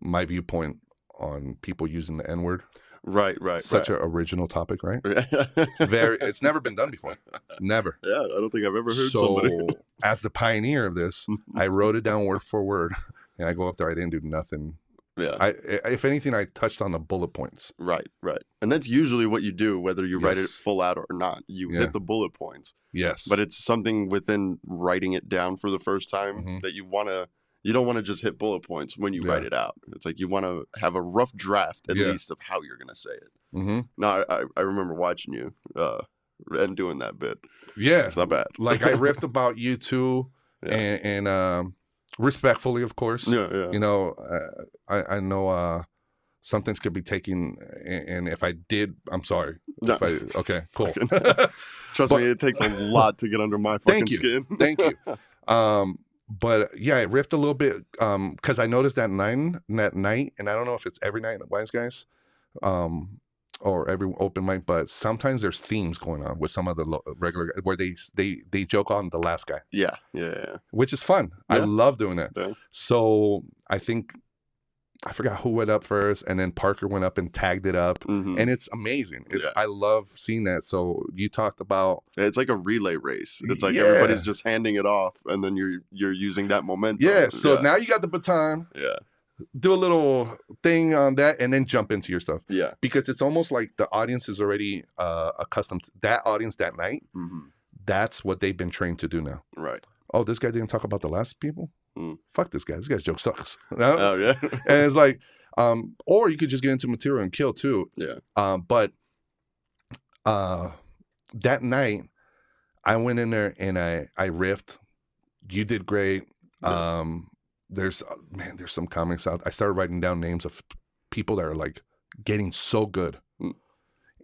my viewpoint on people using the N-word. Right. Such an original topic, right? It's never been done before. Never. Yeah, I don't think I've ever heard somebody. As the pioneer of this, I wrote it down word for word, and I go up there. I didn't do nothing. Yeah. If anything, I touched on the bullet points. Right. And that's usually what you do, whether you write it full out or not. You hit the bullet points. Yes. But it's something within writing it down for the first time that you don't want to just hit bullet points when you write it out. It's like you want to have a rough draft at least of how you're going to say it. No, I remember watching you and doing that bit. Yeah. It's not bad. Like I riffed about you too, and respectfully, of course. Yeah. You know, I know some things could be taken, and if I did, I'm sorry. No. Okay, cool. Trust me, it takes a lot to get under my fucking skin. Thank you. But yeah, I riffed a little bit because I noticed that night, and I don't know if it's every night at Wise Guys or every open mic, but sometimes there's themes going on with some of the regular guys where they joke on the last guy. Yeah. Which is fun. Yeah. I love doing that. Yeah. So I think I forgot who went up first, and then Parker went up and tagged it up, and it's amazing. I love seeing that. So you talked about it's like a relay race. It's like everybody's just handing it off, and then you're using that momentum. Yeah. So now you got the baton. Yeah. Do a little thing on that, and then jump into your stuff. Yeah. Because it's almost like the audience is already accustomed to that audience that night. That's what they've been trained to do now. Right. Oh, this guy didn't talk about the last people. Fuck this guy. This guy's joke sucks. Oh yeah. And it's like, or you could just get into material and kill too. Yeah. But that night, I went in there and I riffed. You did great. Yeah. There's some comics out. I started writing down names of people that are like getting so good,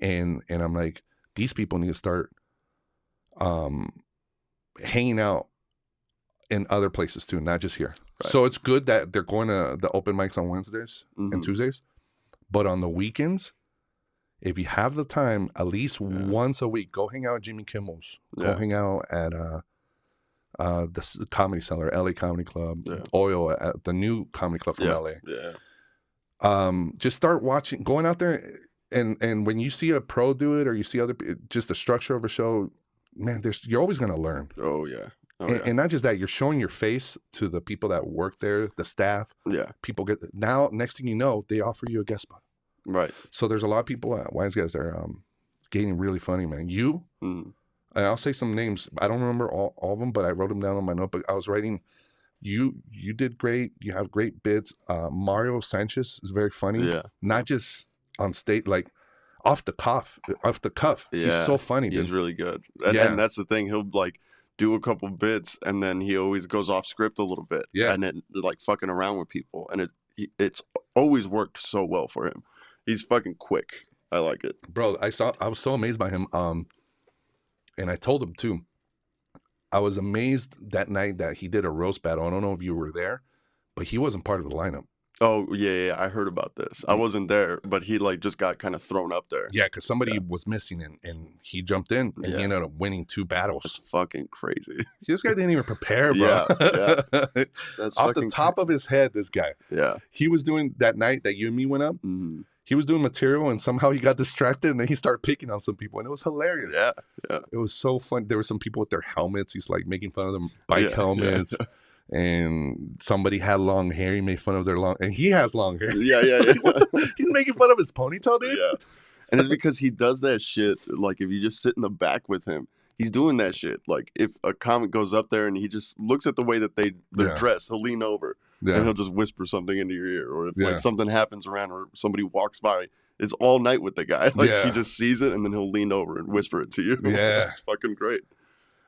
and I'm like, these people need to start hanging out in other places too, not just here. Right. So it's good that they're going to the open mics on Wednesdays and Tuesdays, but on the weekends, if you have the time, at least once a week, go hang out at Jimmy Kimmel's. Go hang out at the Comedy Cellar, LA Comedy Club, Oil at the new comedy club from LA. Yeah. Just start watching, going out there, and when you see a pro do it, or you see just the structure of a show, man, you're always gonna learn. Oh yeah. And not just that, you're showing your face to the people that work there, the staff. Yeah. People get now. Next thing you know, they offer you a guest spot. Right. So there's a lot of people at Wise Guys that are getting really funny, man. And I'll say some names. I don't remember all of them, but I wrote them down on my notebook. I was writing. You did great. You have great bits. Mario Sanchez is very funny. Yeah. Not just on stage, like off the cuff. Yeah. He's so funny. He's really good. And that's the thing. He'll like do a couple bits, and then he always goes off script a little bit. Yeah. And then like fucking around with people, and it's always worked so well for him. He's fucking quick. I like it. Bro, I was so amazed by him. And I told him too. I was amazed that night that he did a roast battle. I don't know if you were there, but he wasn't part of the lineup. Oh, yeah, I heard about this. I wasn't there, but he like just got kind of thrown up there. Yeah, because somebody was missing, and he jumped in, and he ended up winning 2 battles. That's fucking crazy. This guy didn't even prepare, bro. Yeah. That's off the top of his head, this guy. Yeah. He was doing that night that you and me went up. Mm-hmm. He was doing material, and somehow he got distracted, and then he started picking on some people, and it was hilarious. Yeah, yeah. It was so fun. There were some people with their helmets. He's like making fun of them bike helmets. Yeah. And somebody had long hair. He made fun of their long, and he has long hair. Yeah. He's making fun of his ponytail, dude. Yeah. And it's because he does that shit. Like if you just sit in the back with him, he's doing that shit. Like if a comic goes up there and he just looks at the way that they're dressed, he'll lean over and he'll just whisper something into your ear. Or if like something happens around or somebody walks by, it's all night with the guy. Like he just sees it and then he'll lean over and whisper it to you. Yeah, it's fucking great.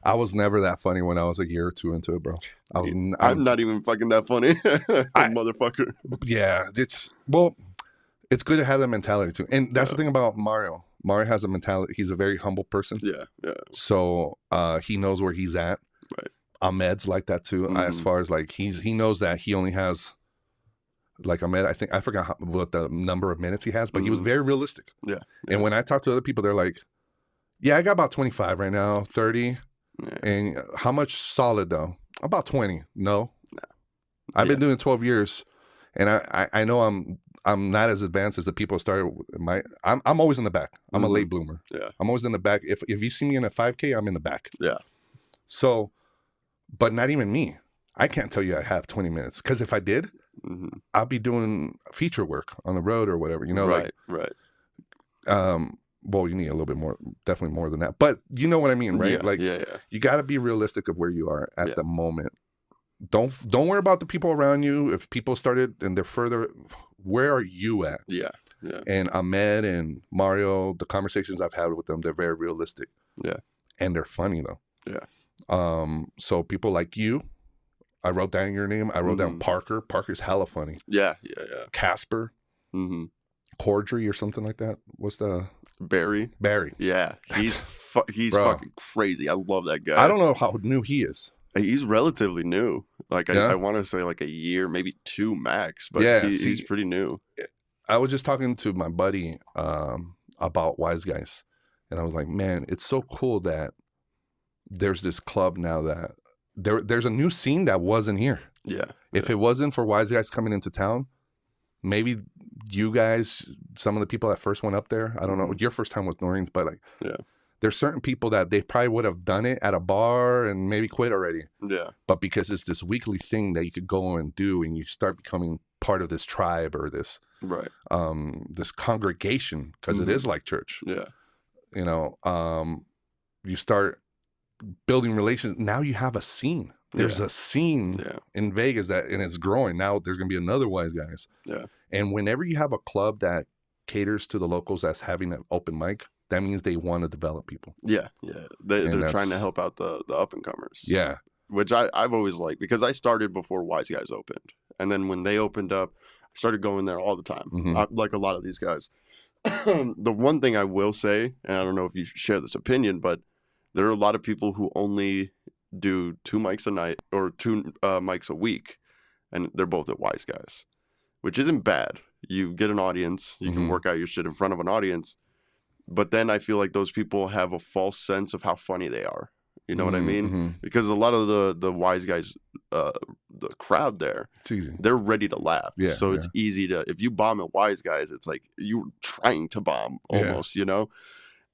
I was never that funny when I was a year or two into it, bro. I'm not even fucking that funny, motherfucker. Yeah, it's good to have that mentality too, and that's the thing about Mario. Mario has a mentality. He's a very humble person. Yeah. So he knows where he's at. Right. Ahmed's like that too. As far as like he knows that he only has like Ahmed. I forgot what the number of minutes he has, but he was very realistic. Yeah. And when I talk to other people, they're like, "Yeah, I got about 25 right now, 30." Yeah. And how much solid though? About 20. No. I've been doing 12 years, and I know I'm not as advanced as the people started. I'm always in the back. I'm a late bloomer. Yeah. I'm always in the back. If you see me in a 5K, I'm in the back. Yeah. So, but not even me. I can't tell you I have 20 minutes, because if I did, I'll be doing feature work on the road or whatever. You know, right. Well, you need a little bit more, definitely more than that. But you know what I mean, right? You got to be realistic of where you are at the moment. Don't worry about the people around you. If people started and they're further, where are you at? Yeah. And Ahmed and Mario, the conversations I've had with them, they're very realistic. Yeah. And they're funny though. Yeah. So people like you, I wrote down your name. I wrote down Parker. Parker's hella funny. Yeah. Casper. Cordry or something like that. What's the... Barry. Yeah. He's fucking crazy. I love that guy. I don't know how new he is. He's relatively new. Like I want to say like a year, maybe 2 max, but he's pretty new. I was just talking to my buddy about Wise Guys, and I was like, man, it's so cool that there's this club now that there's a new scene that wasn't here. Yeah. If it wasn't for Wise Guys coming into town, maybe you guys, some of the people that first went up there, I don't know, your first time was Noreen's, but like, there's certain people that they probably would have done it at a bar and maybe quit already. Yeah. But because it's this weekly thing that you could go and do, and you start becoming part of this tribe or this this congregation, because it is like church. Yeah. You know, you start building relations. Now you have a scene. There's a scene Yeah. in Vegas and it's growing. Now there's going to be another Wise Guys. Yeah. And whenever you have a club that caters to the locals that's having an open mic, that means they want to develop people. Yeah. They're trying to help out the up and comers. Yeah. Which I've always liked, because I started before Wise Guys opened. And then when they opened up, I started going there all the time, like a lot of these guys. The one thing I will say, and I don't know if you share this opinion, but there are a lot of people who only do 2 mics a night or 2 mics a week, and they're both at Wise Guys, which isn't bad. You get an audience, you can work out your shit in front of an audience, but then I feel like those people have a false sense of how funny they are. You know what I mean? Because a lot of the Wise Guys, the crowd there, it's easy. They're ready to laugh. Yeah, so it's easy to, if you bomb at Wise Guys, it's like you're trying to bomb almost, you know?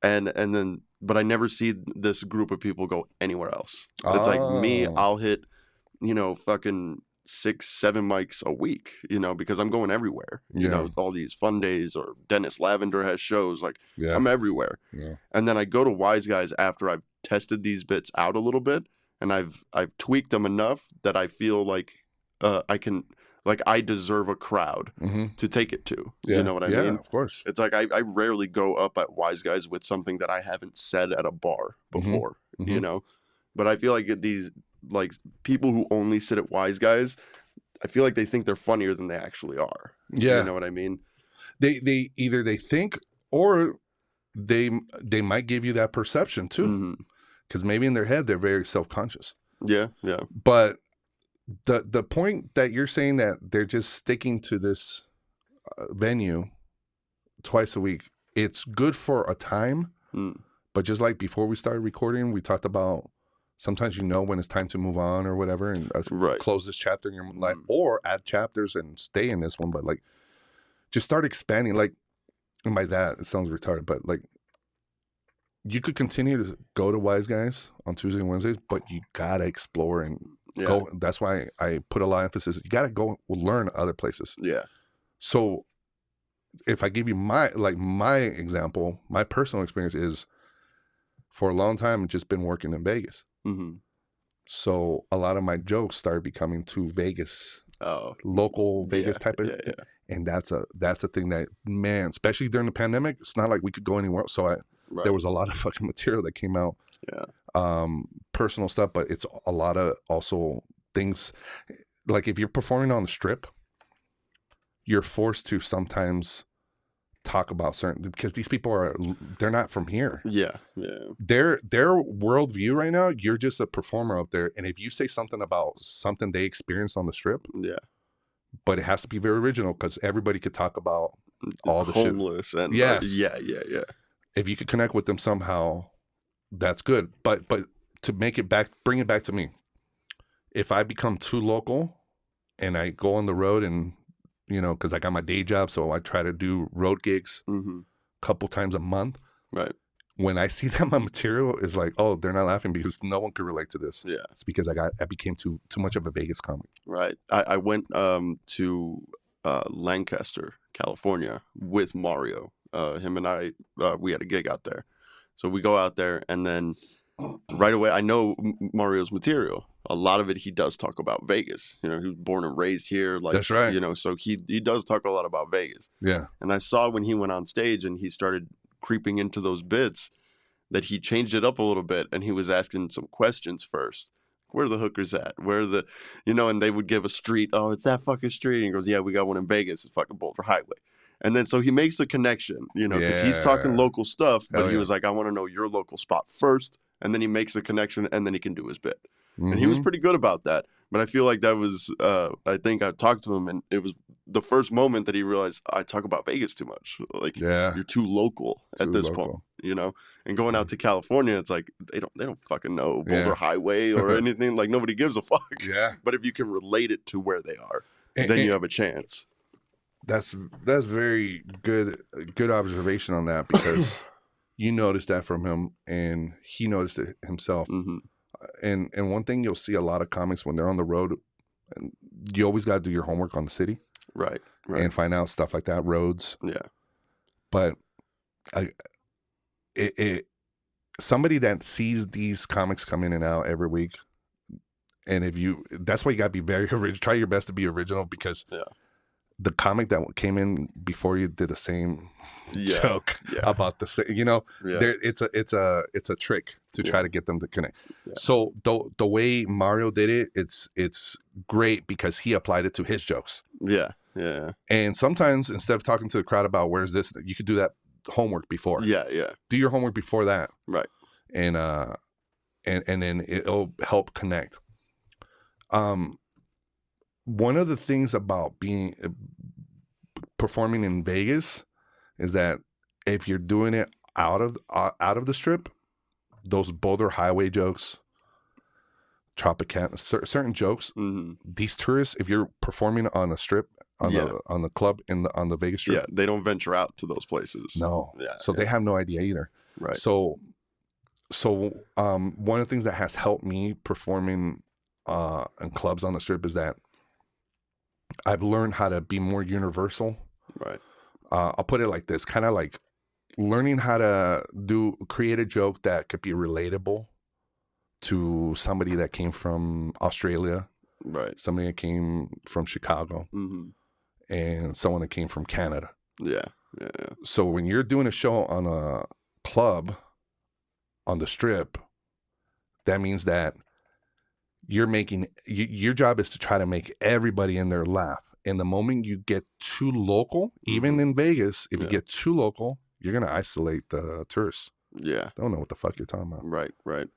And then, but I never see this group of people go anywhere else. It's like me, I'll hit, you know, fucking 6, 7 mics a week, you know, because I'm going everywhere. You know, all these fun days, or Dennis Lavender has shows, like I'm everywhere. And then I go to Wise Guys after I've tested these bits out a little bit, and I've tweaked them enough that I feel like I can, like, I deserve a crowd to take it to. You know what I mean? Yeah, of course. It's like I rarely go up at Wise Guys with something that I haven't said at a bar before, you know? But I feel like these, like, people who only sit at Wise Guys, I feel like they think they're funnier than they actually are. Yeah. You know what I mean? They either they think, or they might give you that perception too. Because maybe in their head they're very self-conscious. Yeah. But the point that you're saying that they're just sticking to this venue twice a week, it's good for a time. But just like before we started recording, we talked about sometimes you know when it's time to move on or whatever, and close this chapter in your life, or add chapters and stay in this one. But like, just start expanding. Like, and by that it sounds retarded, but like, you could continue to go to Wise Guys on Tuesday and Wednesdays, but you gotta explore and go. That's why I put a lot of emphasis. You gotta go learn other places. Yeah. So if I give you my example, my personal experience is, for a long time, I've just been working in Vegas. So a lot of my jokes started becoming too Vegas, local Vegas type of, and that's a thing that, man, especially during the pandemic, it's not like we could go anywhere. So there was a lot of fucking material that came out, personal stuff, but it's a lot of also things like if you're performing on the Strip, you're forced to sometimes talk about certain, because these people they're not from here. Their worldview right now, you're just a performer up there, and if you say something about something they experienced on the Strip, but it has to be very original, because everybody could talk about all the homeless shit. And If you could connect with them somehow, that's good. But to make it back, bring it back to me, if I become too local and I go on the road, and you know, because I got my day job, so I try to do road gigs a couple times a month. When I see that my material is like, oh, they're not laughing because no one could relate to this. It's because I became too much of a Vegas comic. I went to Lancaster, California with Mario. Him and I, we had a gig out there. So we go out there, and then right away, I know Mario's material. A lot of it, he does talk about Vegas. You know, he was born and raised here. Like, that's right. You know, so he does talk a lot about Vegas. And I saw when he went on stage and he started creeping into those bits that he changed it up a little bit, and he was asking some questions first. Where are the hookers at? Where are the, you know, and they would give a street. Oh, it's that fucking street. And he goes, yeah, we got one in Vegas. It's fucking Boulder Highway. And then so he makes the connection, you know, because he's talking local stuff, but he was like, I want to know your local spot first. And then he makes the connection, and then he can do his bit. And he was pretty good about that. But I feel like that was, I think I talked to him, and it was the first moment that he realized I talk about Vegas too much. Like, you're too local at this point, you know? And going out to California, it's like, they don't fucking know Boulder Highway or anything. Like, nobody gives a fuck. But if you can relate it to where they are, then you have a chance. That's very good observation on that, because you noticed that from him, and he noticed it himself. And one thing you'll see a lot of comics when they're on the road, and you always got to do your homework on the city, right? And find out stuff like that, roads. But somebody that sees these comics come in and out every week, And that's why you gotta be very original. Try your best to be original, because the comic that came in before you did the same joke about the same. It's a trick to try to get them to connect. Yeah. So the way Mario did it, it's great because he applied it to his jokes. Yeah. Yeah. And sometimes instead of talking to the crowd about where's this, you could do that homework before. Yeah. Yeah. Do your homework before that. Right. And then it'll help connect. One of the things about performing in Vegas is that if you're doing it out of the Strip, those Boulder Highway jokes, Tropicana, certain jokes, these tourists, if you're performing on a Strip, on the club on the Vegas Strip, they don't venture out to those places. No, so they have no idea either. Right. So one of the things that has helped me performing in clubs on the Strip is that I've learned how to be more universal. Right. I'll put it like this, kind of like learning how to create a joke that could be relatable to somebody that came from Australia, right? Somebody that came from Chicago, and someone that came from Canada. Yeah. So when you're doing a show on a club on the Strip, that means that you're making your job is to try to make everybody in there laugh. And the moment you get too local, even in Vegas, if you get too local, you're gonna isolate the tourists. Yeah, don't know what the fuck you're talking about. Right.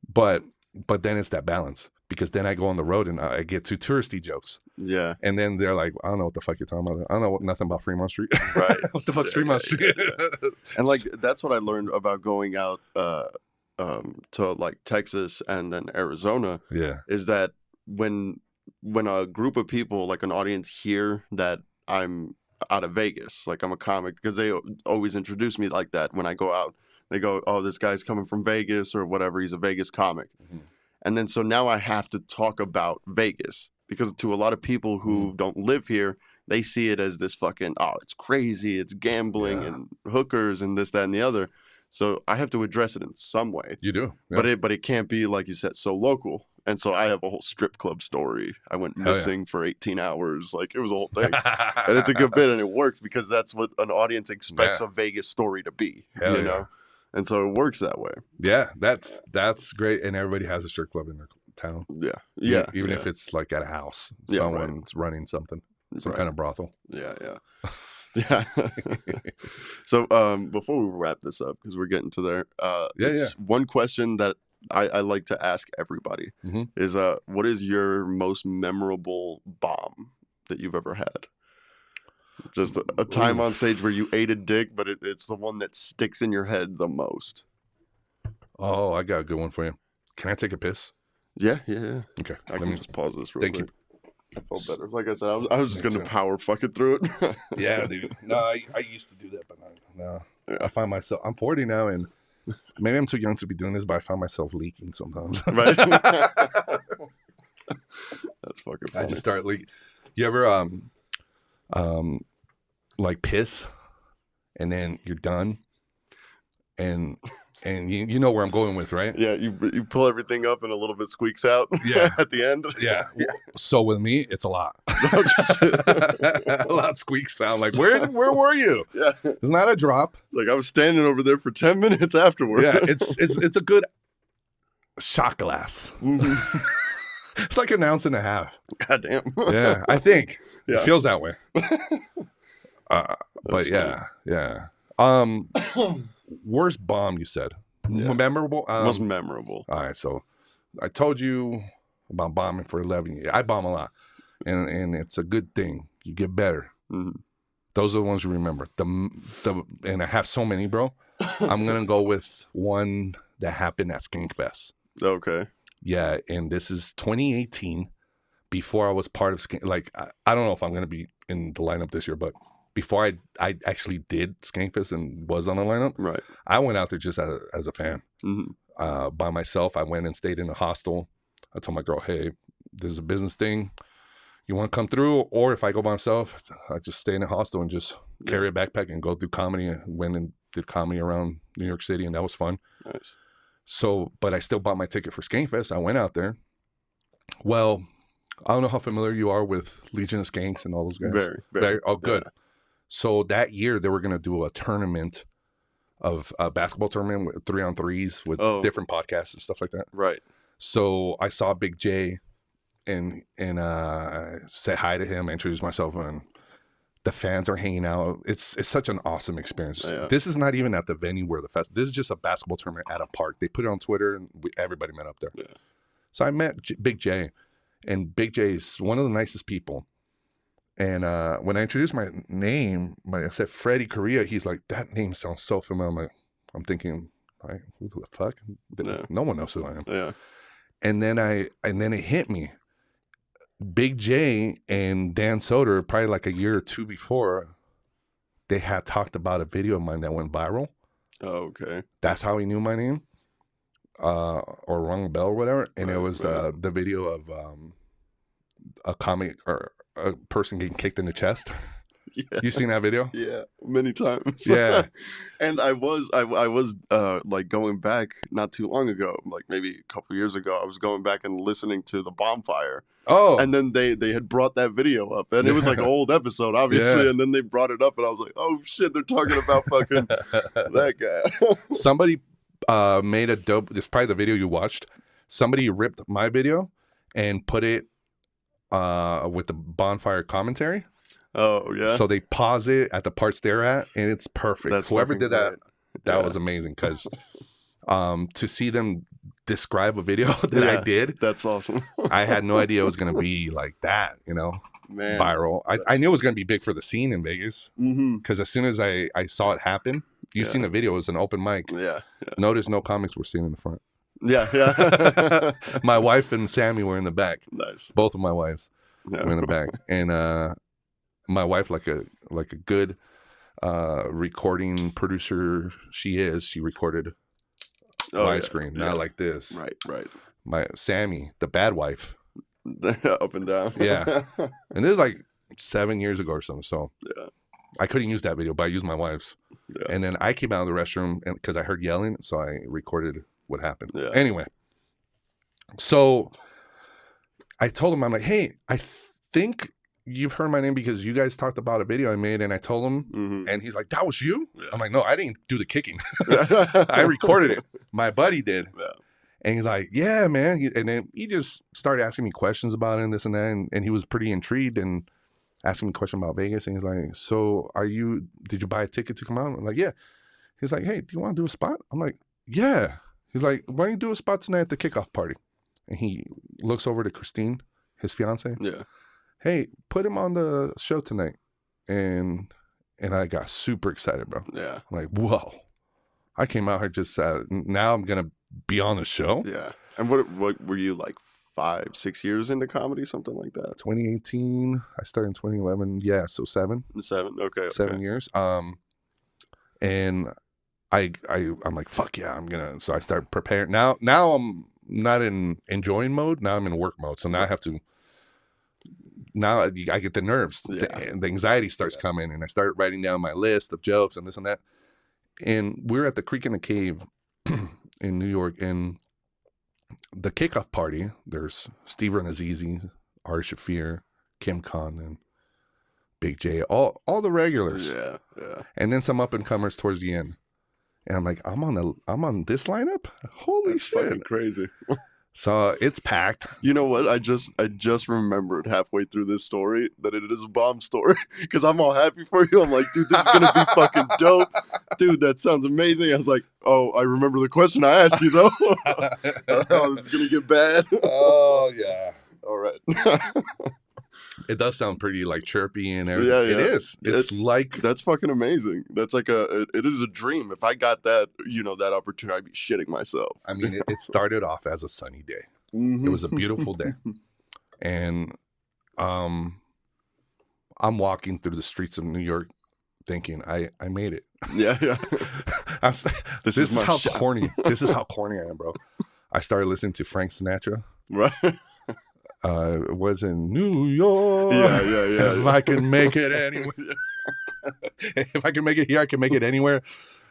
But then it's that balance, because then I go on the road and I get too touristy jokes. Yeah, and then they're like, I don't know what the fuck you're talking about. I don't know nothing about Fremont Street. Right. What the fuck's Fremont Street? Yeah. And like that's what I learned about going out to like Texas and then Arizona. Yeah, is that when a group of people, like an audience, hear that I'm out of Vegas, like I'm a comic, because they always introduce me like that when I go out. They go, oh, this guy's coming from Vegas or whatever. He's a Vegas comic. And then so now I have to talk about Vegas, because to a lot of people who don't live here, they see it as this fucking, oh, it's crazy, it's gambling and hookers and this, that, and the other. So I have to address it in some way. You do. Yeah. But it can't be, like you said, so local. And so I have a whole strip club story. I went missing for 18 hours. Like, it was a whole thing. And it's a good bit, and it works because that's what an audience expects a Vegas story to be. You know? And so it works that way. Yeah, that's great. And everybody has a strip club in their town. Yeah. Even if it's like at a house. Someone's running something. Some kind of brothel. Yeah. So before we wrap this up, because we're getting to there, one question that I like to ask everybody is what is your most memorable bomb that you've ever had? Just a time on stage where you ate a dick, but it's the one that sticks in your head the most. Oh, I got a good one for you. Can I take a piss? Yeah. Okay. I can just pause this real quick. Thank you. I felt better. Like I said, I was just going to power fuck it through it. Yeah, dude. No, I used to do that, but no. Yeah. I find myself, I'm 40 now, and maybe I'm too young to be doing this, but I find myself leaking sometimes. Right? That's fucking funny. I just start leaking. You ever, like piss, and then you're done, and you know where I'm going with, right? Yeah, you pull everything up and a little bit squeaks out. Yeah, at the end. Yeah. So with me, it's a lot. A lot squeaks sound. Like where were you? Yeah, it's not a drop. Like I was standing over there for 10 minutes afterward. Yeah, it's a good shot glass. It's like an ounce and a half. Goddamn. Yeah, I think it feels that way. But yeah. Worst bomb, you said. Memorable? Most memorable. All right, so I told you about bombing for 11 years. I bomb a lot, and it's a good thing. You get better. Those are the ones you remember. And I have so many, bro. I'm going to go with one that happened at Skankfest. Okay. Yeah, and this is 2018, before I was part of Skank. Like, I don't know if I'm going to be in the lineup this year, but before I actually did Skankfest and was on the lineup, right? I went out there just as a fan, by myself. I went and stayed in a hostel. I told my girl, hey, this is a business thing. You want to come through? Or if I go by myself, I just stay in a hostel and just carry a backpack and go do comedy. I went and did comedy around New York City, and that was fun. Nice. So, but I still bought my ticket for Skankfest. I went out there, Well, I don't know how familiar you are with Legion of Skanks and all those guys. Very, very. Oh, good. Yeah. So that year they were going to do a tournament of a basketball tournament with 3-on-3s with different podcasts and stuff like that. Right. So I saw Big J and said hi to him, introduced myself, and the fans are hanging out. It's such an awesome experience. Yeah. This is not even at the venue where the fest. This is just a basketball tournament at a park. They put it on Twitter, and everybody met up there. Yeah. So I met Big J, and Big J is one of the nicest people. And when I introduced my name, I said Freddy Correa. He's like, that name sounds so familiar. I'm thinking, like, who the fuck? No one knows who I am. Yeah. And then it hit me. Big J and Dan Soder, probably like a year or two before, they had talked about a video of mine that went viral. Oh, okay. That's how he knew my name, or rung a bell or whatever. And it was the video of a comic or a person getting kicked in the chest. Yeah. You seen that video? Yeah, many times. Yeah. And I was like going back not too long ago, like maybe a couple years ago, I was going back and listening to the Bonfire. Oh. And then they had brought that video up, and it was like an old episode, obviously. Yeah. And then they brought it up, and I was like, oh shit, they're talking about fucking that guy. Somebody made a dope. It's probably the video you watched. Somebody ripped my video and put it with the Bonfire commentary. Oh yeah. So they pause it at the parts they're at, and it's perfect. That's Whoever did that, great. was amazing. Because to see them describe a video that I did, that's awesome. I had no idea it was going to be like that. Man, viral. I knew it was going to be big for the scene in Vegas. Mm-hmm. Because as soon as I saw it happen, you've seen the video. It was an open mic. Yeah. Notice no comics were seen in the front. Yeah. My wife and Sammy were in the back. Nice. Both of my wives were in the back, and my wife, like a good recording producer she recorded widescreen, not like this. Right. My Sammy, the bad wife, up and down. Yeah. And this is like 7 years ago or something. So yeah, I couldn't use that video, but I used my wife's. Yeah. And then I came out of the restroom because I heard yelling, so I recorded what happened. Yeah. Anyway, so I told him, I'm like, hey, I think you've heard my name because you guys talked about a video I made, and I told him, and he's like, that was you? Yeah. I'm like, no, I didn't do the kicking. I recorded it. My buddy did. Yeah. And he's like, yeah, man. And then he just started asking me questions about it and this and that, and he was pretty intrigued and asking me a question about Vegas. And he's like, so did you buy a ticket to come out? I'm like, yeah. He's like, hey, do you want to do a spot? I'm like, yeah. He's like, why don't you do a spot tonight at the kickoff party? And he looks over to Christine, his fiance. Yeah. Hey, put him on the show tonight. And I got super excited, bro. Yeah. I'm like, whoa. I came out here just, now I'm going to be on the show. Yeah. And what were you, like 5-6 years into comedy, something like that? 2018. I started in 2011. Yeah, so 7. 7, okay. 7 years. And I'm like, fuck yeah, I'm gonna. So I start preparing. Now I'm not in enjoying mode. Now I'm in work mode. So now I have to. Now I get the nerves. Yeah. The anxiety starts coming, and I start writing down my list of jokes and this and that. And we're at the Creek in the Cave in New York, and the kickoff party. There's Steve Renazizi, Ari Shafir, Kim Condon, Big J, all the regulars. Yeah. And then some up and comers towards the end. And I'm like, I'm on this lineup? Holy That's shit. fucking crazy. So it's packed. You know what? I just remembered halfway through this story that it is a bomb story because I'm all happy for you. I'm like, dude, this is going to be fucking dope. Dude, that sounds amazing. I was like, oh, I remember the question I asked you, though. Oh, this is going to get bad. Oh, yeah. All right. It does sound pretty like chirpy and everything. Yeah. It is. It's like... That's fucking amazing. That's like it is a dream. If I got that, that opportunity, I'd be shitting myself. I mean, it started off as a sunny day. Mm-hmm. It was a beautiful day. And I'm walking through the streets of New York thinking, I made it. Yeah. This is how corny. This is how corny I am, bro. I started listening to Frank Sinatra. Right. It was in New York. Yeah. If I can make it anywhere. If I can make it here, I can make it anywhere.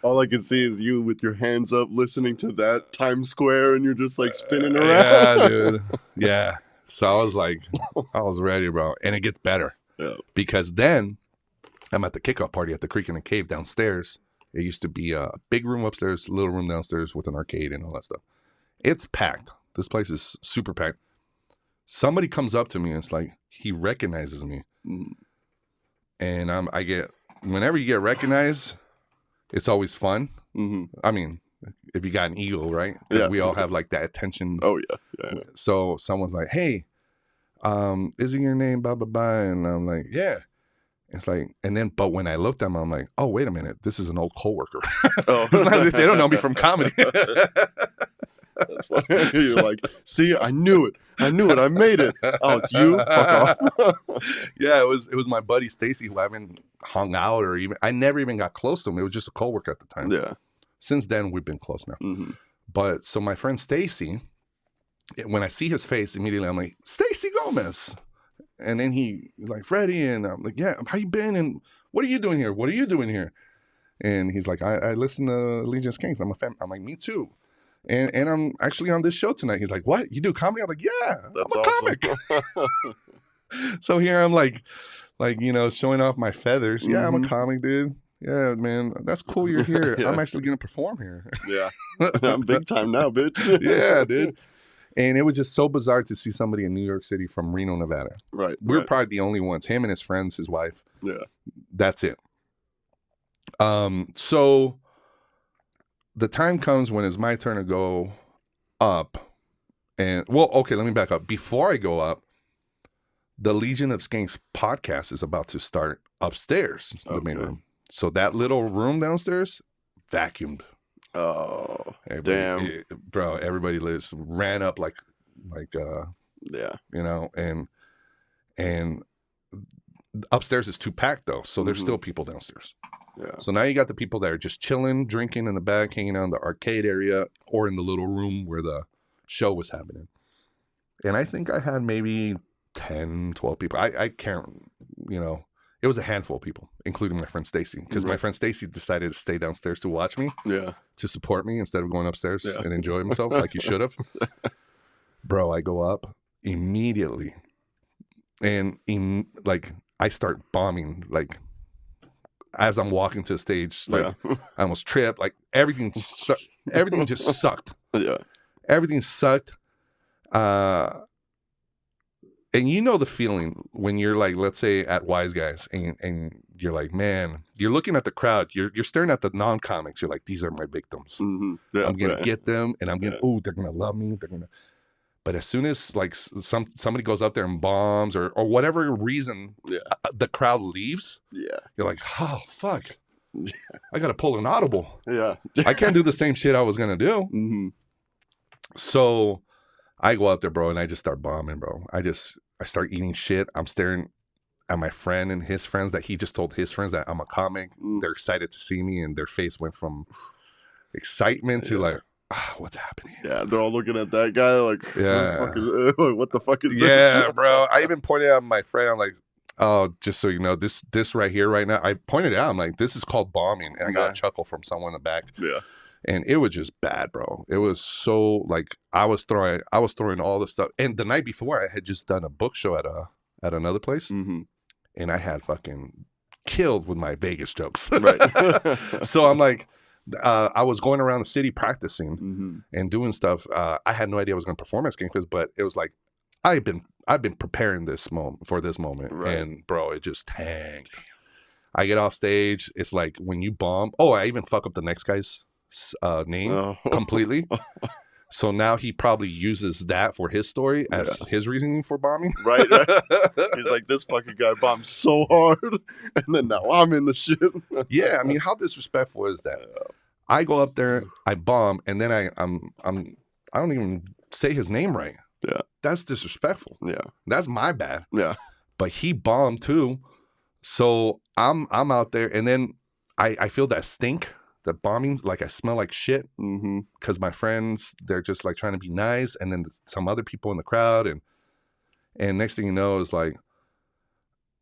All I can see is you with your hands up listening to that Times Square, and you're just like spinning around. Yeah, dude. Yeah. So I was ready, bro. And it gets better. Yeah. Because then I'm at the kickoff party at the Creek in the Cave downstairs. It used to be a big room upstairs, little room downstairs with an arcade and all that stuff. It's packed. This place is super packed. Somebody comes up to me and it's like, he recognizes me. And I get, whenever you get recognized, it's always fun. I mean, if you got an ego, right? Because we all have like that attention. Oh, yeah. So someone's like, hey, isn't your name blah, blah, blah? And I'm like, yeah. It's like, and then, but when I looked at them, I'm like, oh, wait a minute. This is an old coworker. Oh. It's not, they don't know me from comedy. That's funny. You're like, see, I knew it. I made it. Oh, it's you? Fuck off. Yeah, it was my buddy Stacy, who I haven't hung out or even, I never even got close to him. It was just a coworker at the time. Yeah. Since then, we've been close now. But so my friend Stacy, when I see his face, immediately I'm like, Stacy Gomez. And then he like, Freddy, and I'm like, yeah, how you been? And what are you doing here? What are you doing here? And he's like, I listen to Legion's Kings. I'm a fan. I'm like, me too. And I'm actually on this show tonight. He's like, what? You do comedy? I'm like, yeah, That's I'm a awesome. comic. So here I'm like, you know, showing off my feathers. Yeah, I'm a comic, dude. Yeah, man, that's cool you're here. Yeah. I'm actually going to perform here. Yeah. I'm big time now, bitch. Yeah, dude. And it was just so bizarre to see somebody in New York City from Reno, Nevada. Right. We're probably the only ones. Him and his friends, his wife. Yeah. That's it. So the time comes when it's my turn to go up. And, well, okay, let me back up. Before I go up, the Legion of Skanks podcast is about to start upstairs, the main room. So that little room downstairs, vacuumed. Oh, damn, bro! Everybody ran up like, yeah, you know, and upstairs is too packed though, so there's still people downstairs. Yeah. So now you got the people that are just chilling, drinking in the back, hanging out in the arcade area, or in the little room where the show was happening. And I think I had maybe 10, 12 people. I can't, you know. It was a handful of people, including my friend Stacy, because my friend Stacy decided to stay downstairs to watch me, to support me instead of going upstairs and enjoy himself like he should have. Bro, I go up immediately, and I start bombing like as I'm walking to the stage. Like I almost tripped. Like everything just sucked. Yeah, everything sucked. And you know the feeling when you're like, let's say at Wise Guys, and you're like, man, you're looking at the crowd, you're staring at the non-comics. You're like, these are my victims. Yeah, I'm gonna get them, and I'm gonna, they're gonna love me. They're gonna. But as soon as like somebody goes up there and bombs or whatever reason, the crowd leaves. Yeah, you're like, oh fuck, I gotta pull an audible. Yeah, I can't do the same shit I was gonna do. So I go up there, bro, and I just start bombing, bro. I start eating shit. I'm staring at my friend and his friends that he just told his friends that I'm a comic. They're excited to see me, and their face went from excitement to like, what's happening? Yeah, they're all looking at that guy like, what the fuck is this? Yeah, bro. I even pointed out my friend. I'm like, oh, just so you know, this right here, right now. I pointed it out. I'm like, this is called bombing, and I got a chuckle from someone in the back. Yeah. And it was just bad, bro. It was so like I was throwing all the stuff. And the night before, I had just done a book show at another place, and I had fucking killed with my Vegas jokes. Right. So I'm like, I was going around the city practicing and doing stuff. I had no idea I was going to perform at Skankfest, but it was like I've been preparing for this moment, and bro, it just tanked. Damn. I get off stage. It's like when you bomb. Oh, I even fuck up the next guy's name completely. So now he probably uses that for his story as his reasoning for bombing. Right. He's like, this fucking guy bombed so hard, and then now I'm in the shit. Yeah, I mean, how disrespectful is that? I go up there, I bomb, and then I don't even say his name right. Yeah, that's disrespectful. Yeah, that's my bad. Yeah, but he bombed too, so I'm out there, and then I feel that stink. The bombing, like I smell like shit because my friends, they're just like trying to be nice, and then some other people in the crowd, and next thing you know is like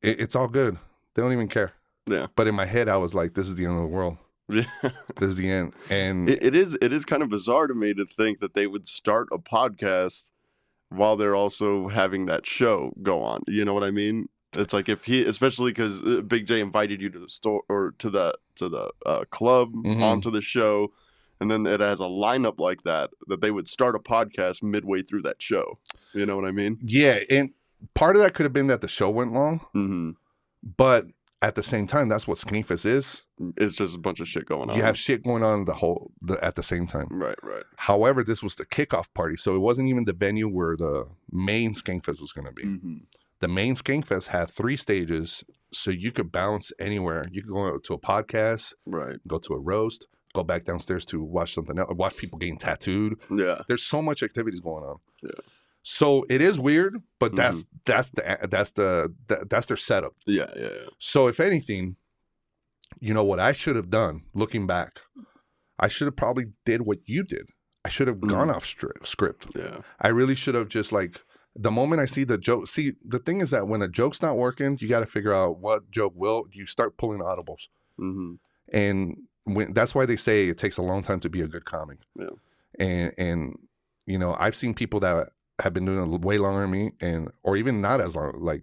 it's all good. They don't even care. Yeah. But in my head, I was like, this is the end of the world. Yeah. This is the end. And it is kind of bizarre to me to think that they would start a podcast while they're also having that show go on. You know what I mean? It's like if he, especially because Big J invited you to the store or to the club onto the show, and then it has a lineup like that they would start a podcast midway through that show. You know what I mean? Yeah, and part of that could have been that the show went long, but at the same time, that's what Skankfest is. It's just a bunch of shit going on. You have shit going on at the same time. Right. However, this was the kickoff party, so it wasn't even the venue where the main Skankfest was going to be. The main Skankfest had 3 stages, so you could bounce anywhere. You could go to a podcast, go to a roast, go back downstairs to watch something else, watch people getting tattooed. Yeah, there's so much activities going on. Yeah, so it is weird, but that's their setup. Yeah. So if anything, you know what I should have done, looking back, I should have probably did what you did. I should have gone off script. Yeah, I really should have just like. The moment I see the joke, the thing is that when a joke's not working, you got to figure out what joke will. You start pulling audibles, and that's why they say it takes a long time to be a good comic. Yeah, and you know, I've seen people that have been doing it way longer than me, or even not as long,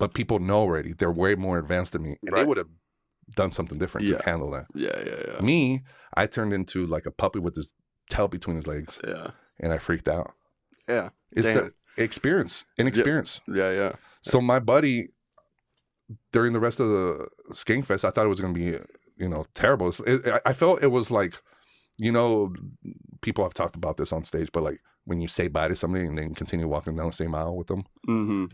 but people know already. They're way more advanced than me, and they would have done something different to handle that. Yeah. Me, I turned into like a puppy with his tail between his legs. Yeah, and I freaked out. Yeah, it's the inexperience. Yeah. So my buddy, during the rest of the Skankfest, I thought it was going to be, you know, terrible. I felt it was like, you know, people have talked about this on stage, but like when you say bye to somebody and then continue walking down the same aisle with them,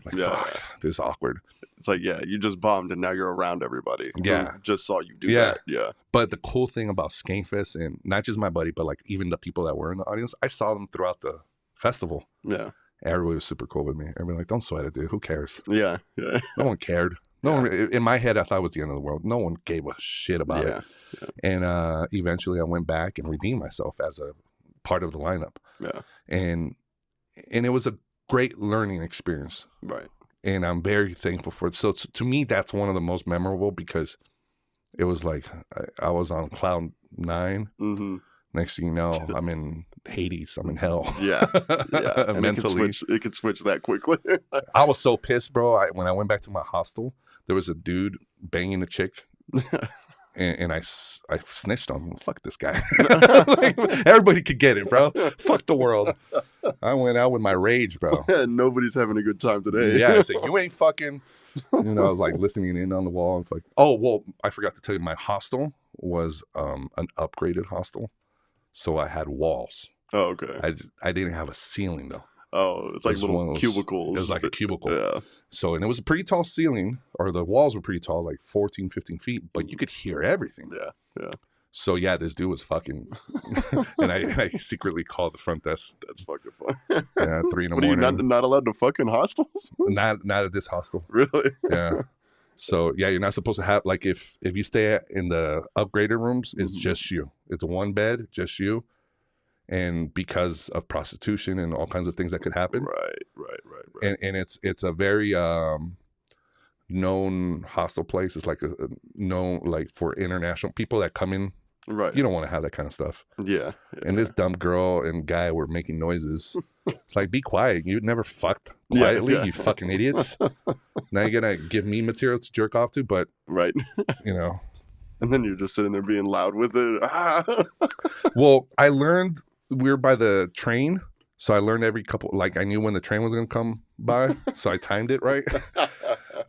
fuck, this is awkward. It's like, yeah, you just bombed and now you're around everybody. Yeah, who just saw you do that. Yeah. But the cool thing about Skankfest, and not just my buddy, but like even the people that were in the audience, I saw them throughout the festival. Yeah. Everybody was super cool with me. Everybody like, don't sweat it, dude. Who cares? Yeah. No one cared. No one. In my head, I thought it was the end of the world. No one gave a shit about it. Yeah. And eventually, I went back and redeemed myself as a part of the lineup. Yeah. And it was a great learning experience. Right. And I'm very thankful for it. So to me, that's one of the most memorable because it was like I was on cloud 9. Next thing you know, I'm in Hades. I'm in hell. Yeah. Mentally. It could switch that quickly. I was so pissed, bro. When I went back to my hostel, there was a dude banging a chick. and I snitched on him. Fuck this guy. Like, everybody could get it, bro. Fuck the world. I went out with my rage, bro. Nobody's having a good time today. Yeah, I said, you ain't fucking. You know, I was like listening in on the wall. And like, oh, well, I forgot to tell you, my hostel was an upgraded hostel. So I had walls. Oh, okay. I didn't have a ceiling, though. Oh, it's like little cubicles. It was like a cubicle. Yeah. So, and it was a pretty tall ceiling, or the walls were pretty tall, like 14, 15 feet, but you could hear everything. Yeah. So, yeah, this dude was fucking, and I secretly called the front desk. That's fucking fun. Yeah, 3 in the morning. What, are you not allowed to fuck in hostels? Not at this hostel. Really? Yeah. So, yeah, you're not supposed to have, like, if you stay in the upgraded rooms, it's just you. It's one bed, just you. And because of prostitution and all kinds of things that could happen. Right. And it's a very known hostel place. It's like a known, like, for international people that come in. Right. You don't want to have that kind of stuff. Yeah. And this dumb girl and guy were making noises. It's like, be quiet. You never fucked quietly, you fucking idiots. Now you're going to give me material to jerk off to, but, right. You know. And then you're just sitting there being loud with it. Well, I learned we were by the train. So I learned every couple, like I knew when the train was going to come by. So I timed it right.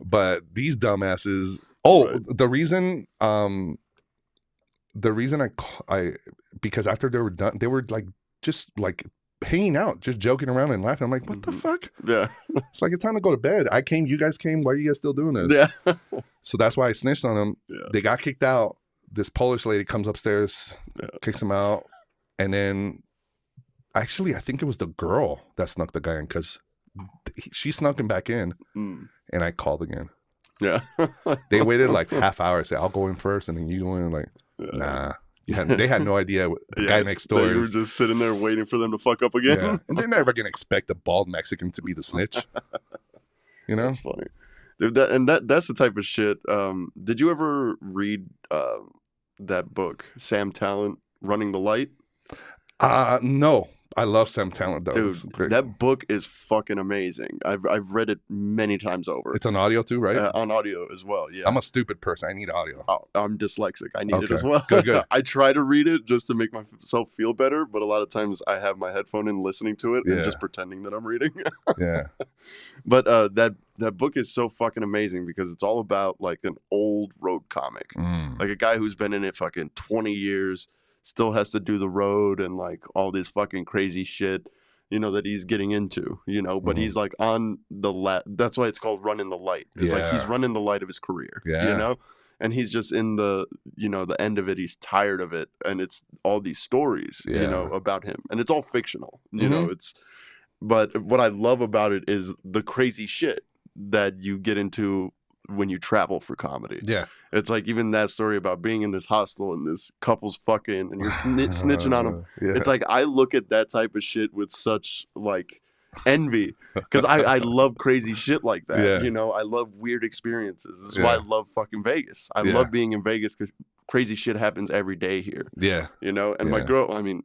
But these dumbasses. Oh, right. The reason I because after they were done, they were like just like hanging out, just joking around and laughing. I'm like, what the fuck? Yeah. It's like, it's time to go to bed. I came, you guys came. Why are you guys still doing this? Yeah. So that's why I snitched on them. Yeah. They got kicked out. This Polish lady comes upstairs, kicks them out. And then actually, I think it was the girl that snuck the guy in because she snuck him back in and I called again. Yeah. They waited like half hour. Say, I'll go in first and then you go in. Like, nah. They had no idea the guy next door. You were just sitting there waiting for them to fuck up again. Yeah. And they're never going to expect a bald Mexican to be the snitch. You know? That's funny. Dude, that's the type of shit. Did you ever read that book, Sam Talent, Running the Light? No. I love Sam Talent though. Dude, It's great. that book is fucking amazing. I've read it many times over. It's on audio too, right? On audio as well. Yeah. I'm a stupid person. I need audio. Oh, I'm dyslexic. I need it Okay. as well. Good. I try to read it just to make myself feel better, but a lot of times I have my headphone in listening to it and just pretending that I'm reading. Yeah. But that book is so fucking amazing because it's all about like an old road comic. Like a guy who's been in it fucking 20 years, still has to do the road and like all this fucking crazy shit, you know, that he's getting into, you know, but he's like on the that's why it's called running the light. It's like he's running the light of his career, you know, and he's just in the, you know, the end of it. He's tired of it. And it's all these stories, you know, about him, and it's all fictional, you know, but what I love about it is the crazy shit that you get into when you travel for comedy. Yeah. It's like even that story about being in this hostel and this couple's fucking and you're snitching on them. It's like I look at that type of shit with such like envy because I love crazy shit like that. You know, I love weird experiences. This is why I love fucking Vegas. I love being in Vegas because crazy shit happens every day here. Yeah. You know, and my girl, I mean,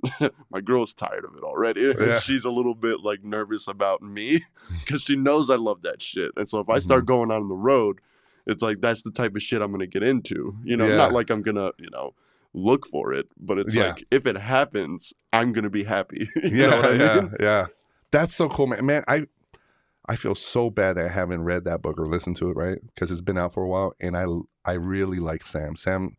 my girl's tired of it already. And she's a little bit like nervous about me because she knows I love that shit. And so if I start going on the road, it's like that's the type of shit I'm going to get into. You know, not like I'm going to, you know, look for it, but it's like if it happens, I'm going to be happy. You know what I mean? Yeah. That's so cool, man. Man, I feel so bad that I haven't read that book or listened to it, right? Because it's been out for a while, and I really like Sam. Sam,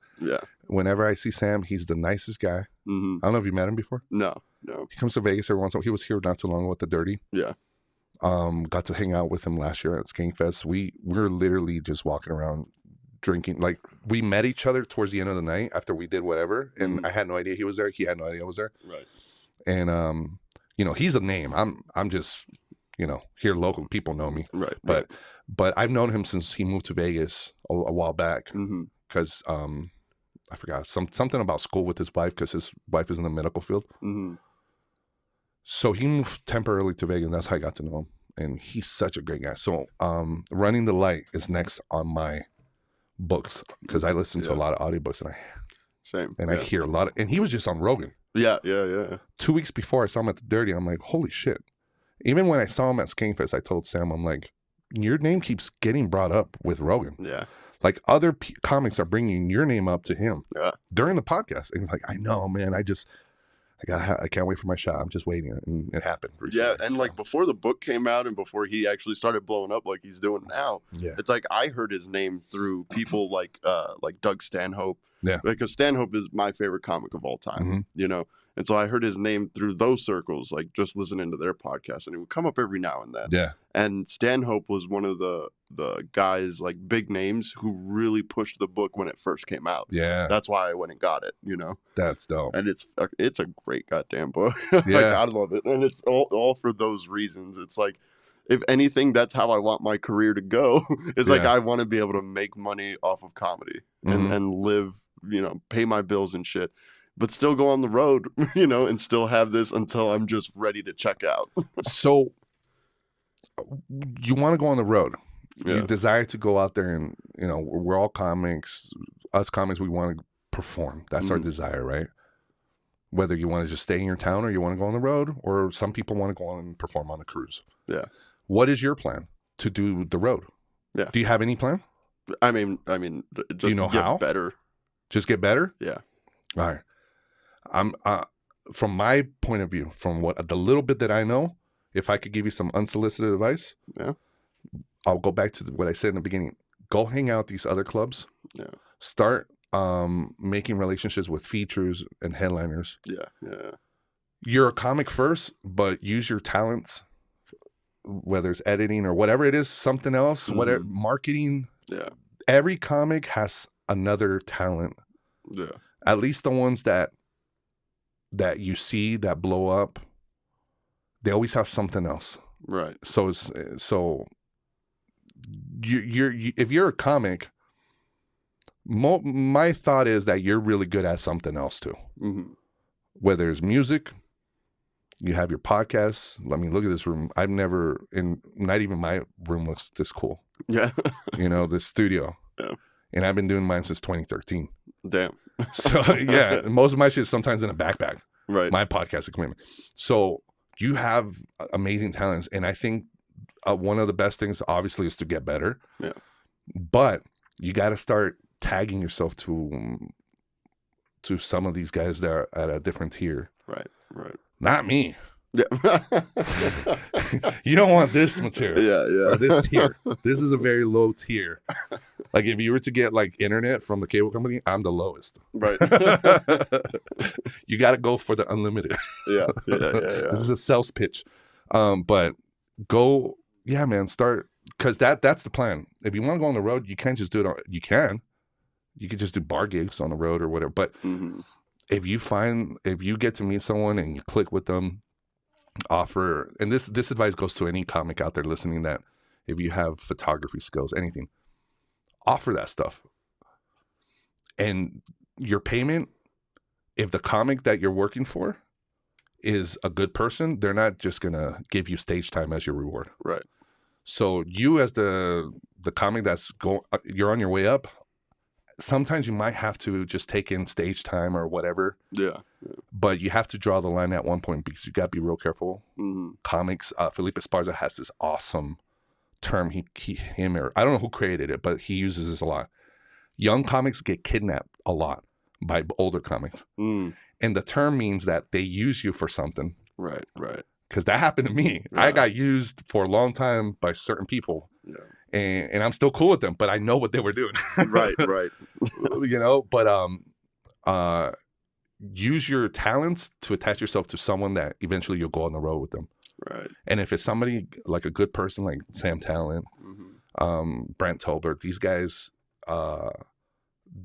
whenever I see Sam, he's the nicest guy. I don't know if you met him before. No. He comes to Vegas every once in a while. He was here not too long ago with the Dirty. Yeah. Got to hang out with him last year at Skankfest. We're literally just walking around drinking. Like we met each other towards the end of the night after we did whatever, and I had no idea he was there. He had no idea I was there. Right. And you know, he's a name. I'm just, you know, here local people know me. Right. But I've known him since he moved to Vegas a while back because I forgot something about school with his wife because his wife is in the medical field. So he moved temporarily to Vegas, and that's how I got to know him. And he's such a great guy. So Running the Light is next on my books because I listen to a lot of audiobooks and I hear a lot of, and he was just on Rogan. Yeah. 2 weeks before I saw him at the Dirty, I'm like, holy shit. Even when I saw him at Skankfest, I told Sam, I'm like, your name keeps getting brought up with Rogan. Yeah. Like other comics are bringing your name up to him during the podcast. And he's like, I know, man. I can't wait for my shot. I'm just waiting. And it happened recently. Yeah, and like before the book came out and before he actually started blowing up like he's doing now, it's like I heard his name through people like Doug Stanhope. Yeah. Because Stanhope is my favorite comic of all time, you know? And so I heard his name through those circles, like just listening to their podcast, and it would come up every now and then. Yeah. And Stanhope was one of the guys, like big names, who really pushed the book when it first came out. Yeah. That's why I went and got it, you know? That's dope. And it's a great goddamn book. Like, I love it. And it's all for those reasons. It's like, if anything, that's how I want my career to go. It's like I want to be able to make money off of comedy and live, you know, pay my bills and shit, but still go on the road, you know, and still have this until I'm just ready to check out. So you want to go on the road. You desire to go out there and, you know, we're all comics. Us comics, we want to perform. That's our desire, right? Whether you want to just stay in your town or you want to go on the road, or some people want to go on and perform on a cruise. Yeah. What is your plan to do the road? Yeah. Do you have any plan? I mean, just do you know get how? Better. Just get better? Yeah. All right. I'm from my point of view, from what the little bit that I know, if I could give you some unsolicited advice, I'll go back to what I said in the beginning. Go hang out at these other clubs. Yeah. Start making relationships with features and headliners. Yeah. You're a comic first, but use your talents, whether it's editing or whatever it is, something else, whatever, marketing. Yeah. Every comic has another talent. Yeah. At least the ones that you see that blow up, they always have something else. Right. So you if you're a comic, my thought is that you're really good at something else too. Whether it's music, you have your podcasts. I mean, look at this room. Not even my room looks this cool. Yeah. You know, this studio. Yeah. And I've been doing mine since 2013. Damn. So yeah, most of my shit is sometimes in a backpack. Right. My podcast is a commitment. So you have amazing talents, and I think one of the best things, obviously, is to get better. Yeah. But you got to start tagging yourself to some of these guys that are at a different tier. Right. Not me. Yeah. You don't want this material. Yeah. Or this tier. This is a very low tier. Like if you were to get like internet from the cable company, I'm the lowest. Right. You got to go for the unlimited. Yeah. This is a sales pitch. But go, yeah, man, start, because that's the plan. If you want to go on the road, you can't just do it. You could just do bar gigs on the road or whatever. But if you get to meet someone and you click with them, offer, and this advice goes to any comic out there listening, that if you have photography skills, anything, offer that stuff. And your payment, if the comic that you're working for is a good person, they're not just gonna give you stage time as your reward. Right. So you, as the comic that's you're on your way up, sometimes you might have to just take in stage time or whatever. Yeah. But you have to draw the line at one point, because you got to be real careful. Comics, Felipe Esparza has this awesome term. I don't know who created it, but he uses this a lot. Young comics get kidnapped a lot by older comics. And the term means that they use you for something. Right. Because that happened to me. Yeah. I got used for a long time by certain people. Yeah. And I'm still cool with them, but I know what they were doing. Right. But use your talents to attach yourself to someone that eventually you'll go on the road with them. Right. And if it's somebody like a good person, like Sam Talent, Brent Tolbert, these guys,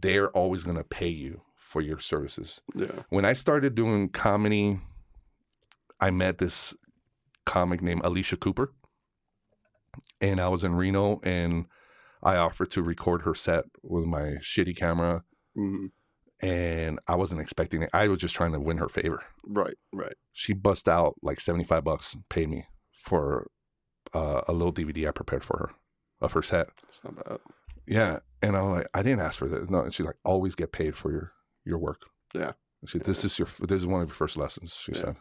they're always going to pay you for your services. Yeah. When I started doing comedy, I met this comic named Alicia Cooper. And I was in Reno, and I offered to record her set with my shitty camera. And I wasn't expecting it. I was just trying to win her favor. Right. She bust out like $75, paid me for a little DVD I prepared for her of her set. That's not bad. Yeah. And I was like, I didn't ask for this. No. And she's like, always get paid for your work. Yeah. She said, this is one of your first lessons, she said.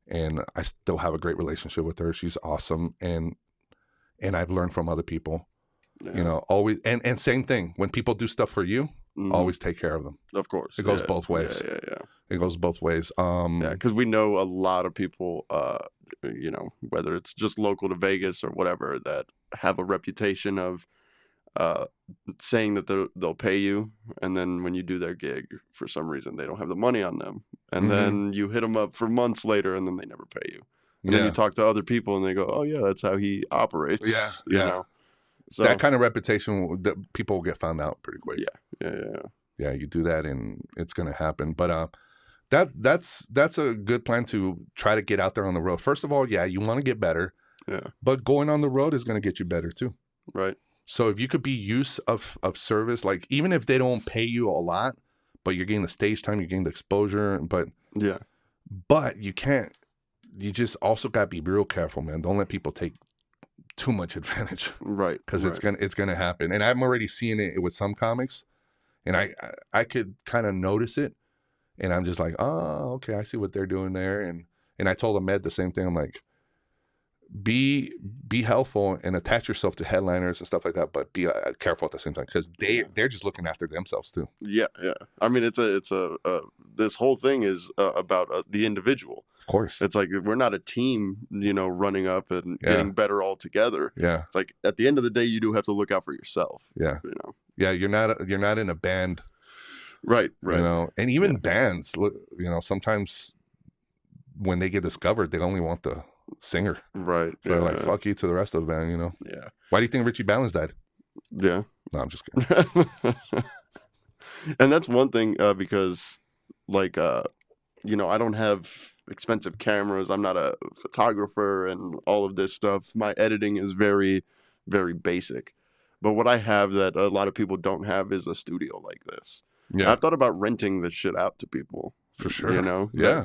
And I still have a great relationship with her. She's awesome. And I've learned from other people, always. And same thing, when people do stuff for you, always take care of them. Of course. It goes both ways. Yeah. It goes both ways. Because we know a lot of people, whether it's just local to Vegas or whatever, that have a reputation of saying that they'll pay you, and then when you do their gig, for some reason they don't have the money on them, and then you hit them up for months later, and then they never pay you. And then you talk to other people, and they go, "Oh yeah, that's how he operates." Yeah. You know? So that kind of reputation, that people will get found out pretty quick. Yeah. You do that, and it's going to happen. But that's a good plan, to try to get out there on the road. First of all, you want to get better. Yeah. But going on the road is going to get you better too. Right. So if you could be use of service, like even if they don't pay you a lot, but you're getting the stage time, you're getting the exposure, but you can't. You just also got to be real careful, man. Don't let people take too much advantage. Right. Because it's gonna happen. And I'm already seeing it with some comics, and I could kind of notice it, and I'm just like, oh, okay, I see what they're doing there. And I told Ahmed the same thing. I'm like, be helpful and attach yourself to headliners and stuff like that, but be careful at the same time, because they're just looking after themselves too. Yeah. I mean, it's this whole thing is about the individual. Of course, it's like we're not a team, running up and getting better all together. Yeah, it's like at the end of the day, you do have to look out for yourself. Yeah, you're not in a band, right? And even bands, look, sometimes when they get discovered, they only want the singer, right? So they're like, fuck you to the rest of the band, Yeah. Why do you think Richie Valens died? Yeah. No, I'm just kidding. And that's one thing, because like I don't have expensive cameras. I'm not a photographer and all of this stuff. My editing is very, very basic. But what I have that a lot of people don't have is a studio like this. Yeah. And I've thought about renting this shit out to people. For sure.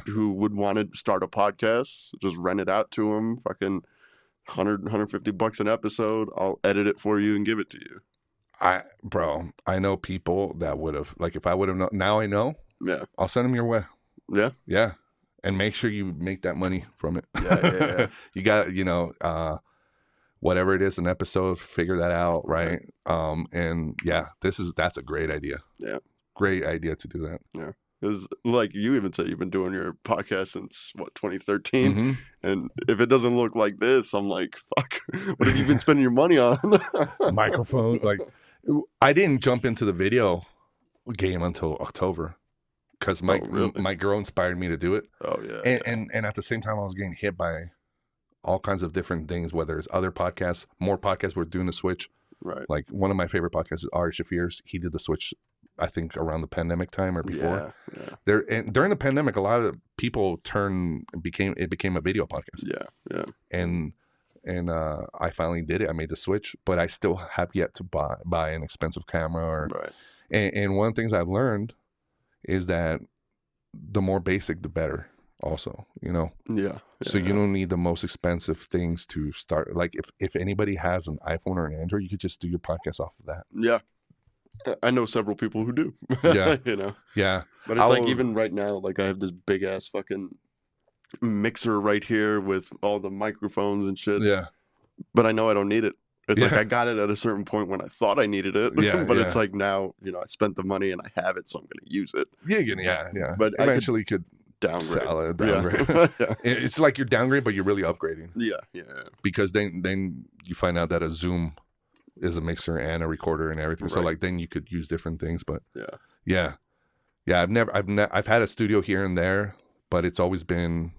Who would want to start a podcast, just rent it out to them, fucking $150 an episode. I'll edit it for you and give it to you. I know people that would have, like, if I would have known, now I know. Yeah. I'll send them your way. Yeah. Yeah. and make sure you make that money from it. Yeah. You got, whatever it is, an episode, figure that out, right? And yeah, that's a great idea. Yeah. Great idea to do that. Yeah. Because like you even said, you've been doing your podcast since what, 2013, Mm-hmm. and if it doesn't look like this, I'm like, fuck, what have you been spending your money on? Microphone, like I didn't jump into the video game until October because my girl inspired me to do it. Oh yeah. And at the same time, I was getting hit by all kinds of different things, whether it's other podcasts, more podcasts were doing the switch. Right. Like one of my favorite podcasts is Ari Shafir's. He did the switch, I think, around the pandemic time or before. Yeah. And during the pandemic, a lot of people became a video podcast. Yeah. And I finally did it. I made the switch, but I still have yet to buy an expensive camera. Right. And one of the things I've learned is that the more basic, the better. Also, Yeah. So you don't need the most expensive things to start. Like if anybody has an iPhone or an Android, you could just do your podcast off of that. Yeah. I know several people who do. Yeah. Yeah. But it's like even right now, like I have this big ass fucking mixer right here with all the microphones and shit. Yeah. But I know I don't need it. It's like I got it at a certain point when I thought I needed it. Yeah. But it's like now, I spent the money and I have it, so I'm going to use it. Yeah. But eventually you could downgrade. Downgrade. Yeah. It's like you're downgrading, but you're really upgrading. Yeah. Because then you find out that a Zoom is a mixer and a recorder and everything. So like then you could use different things. But yeah. I've had a studio here and there, but it's always been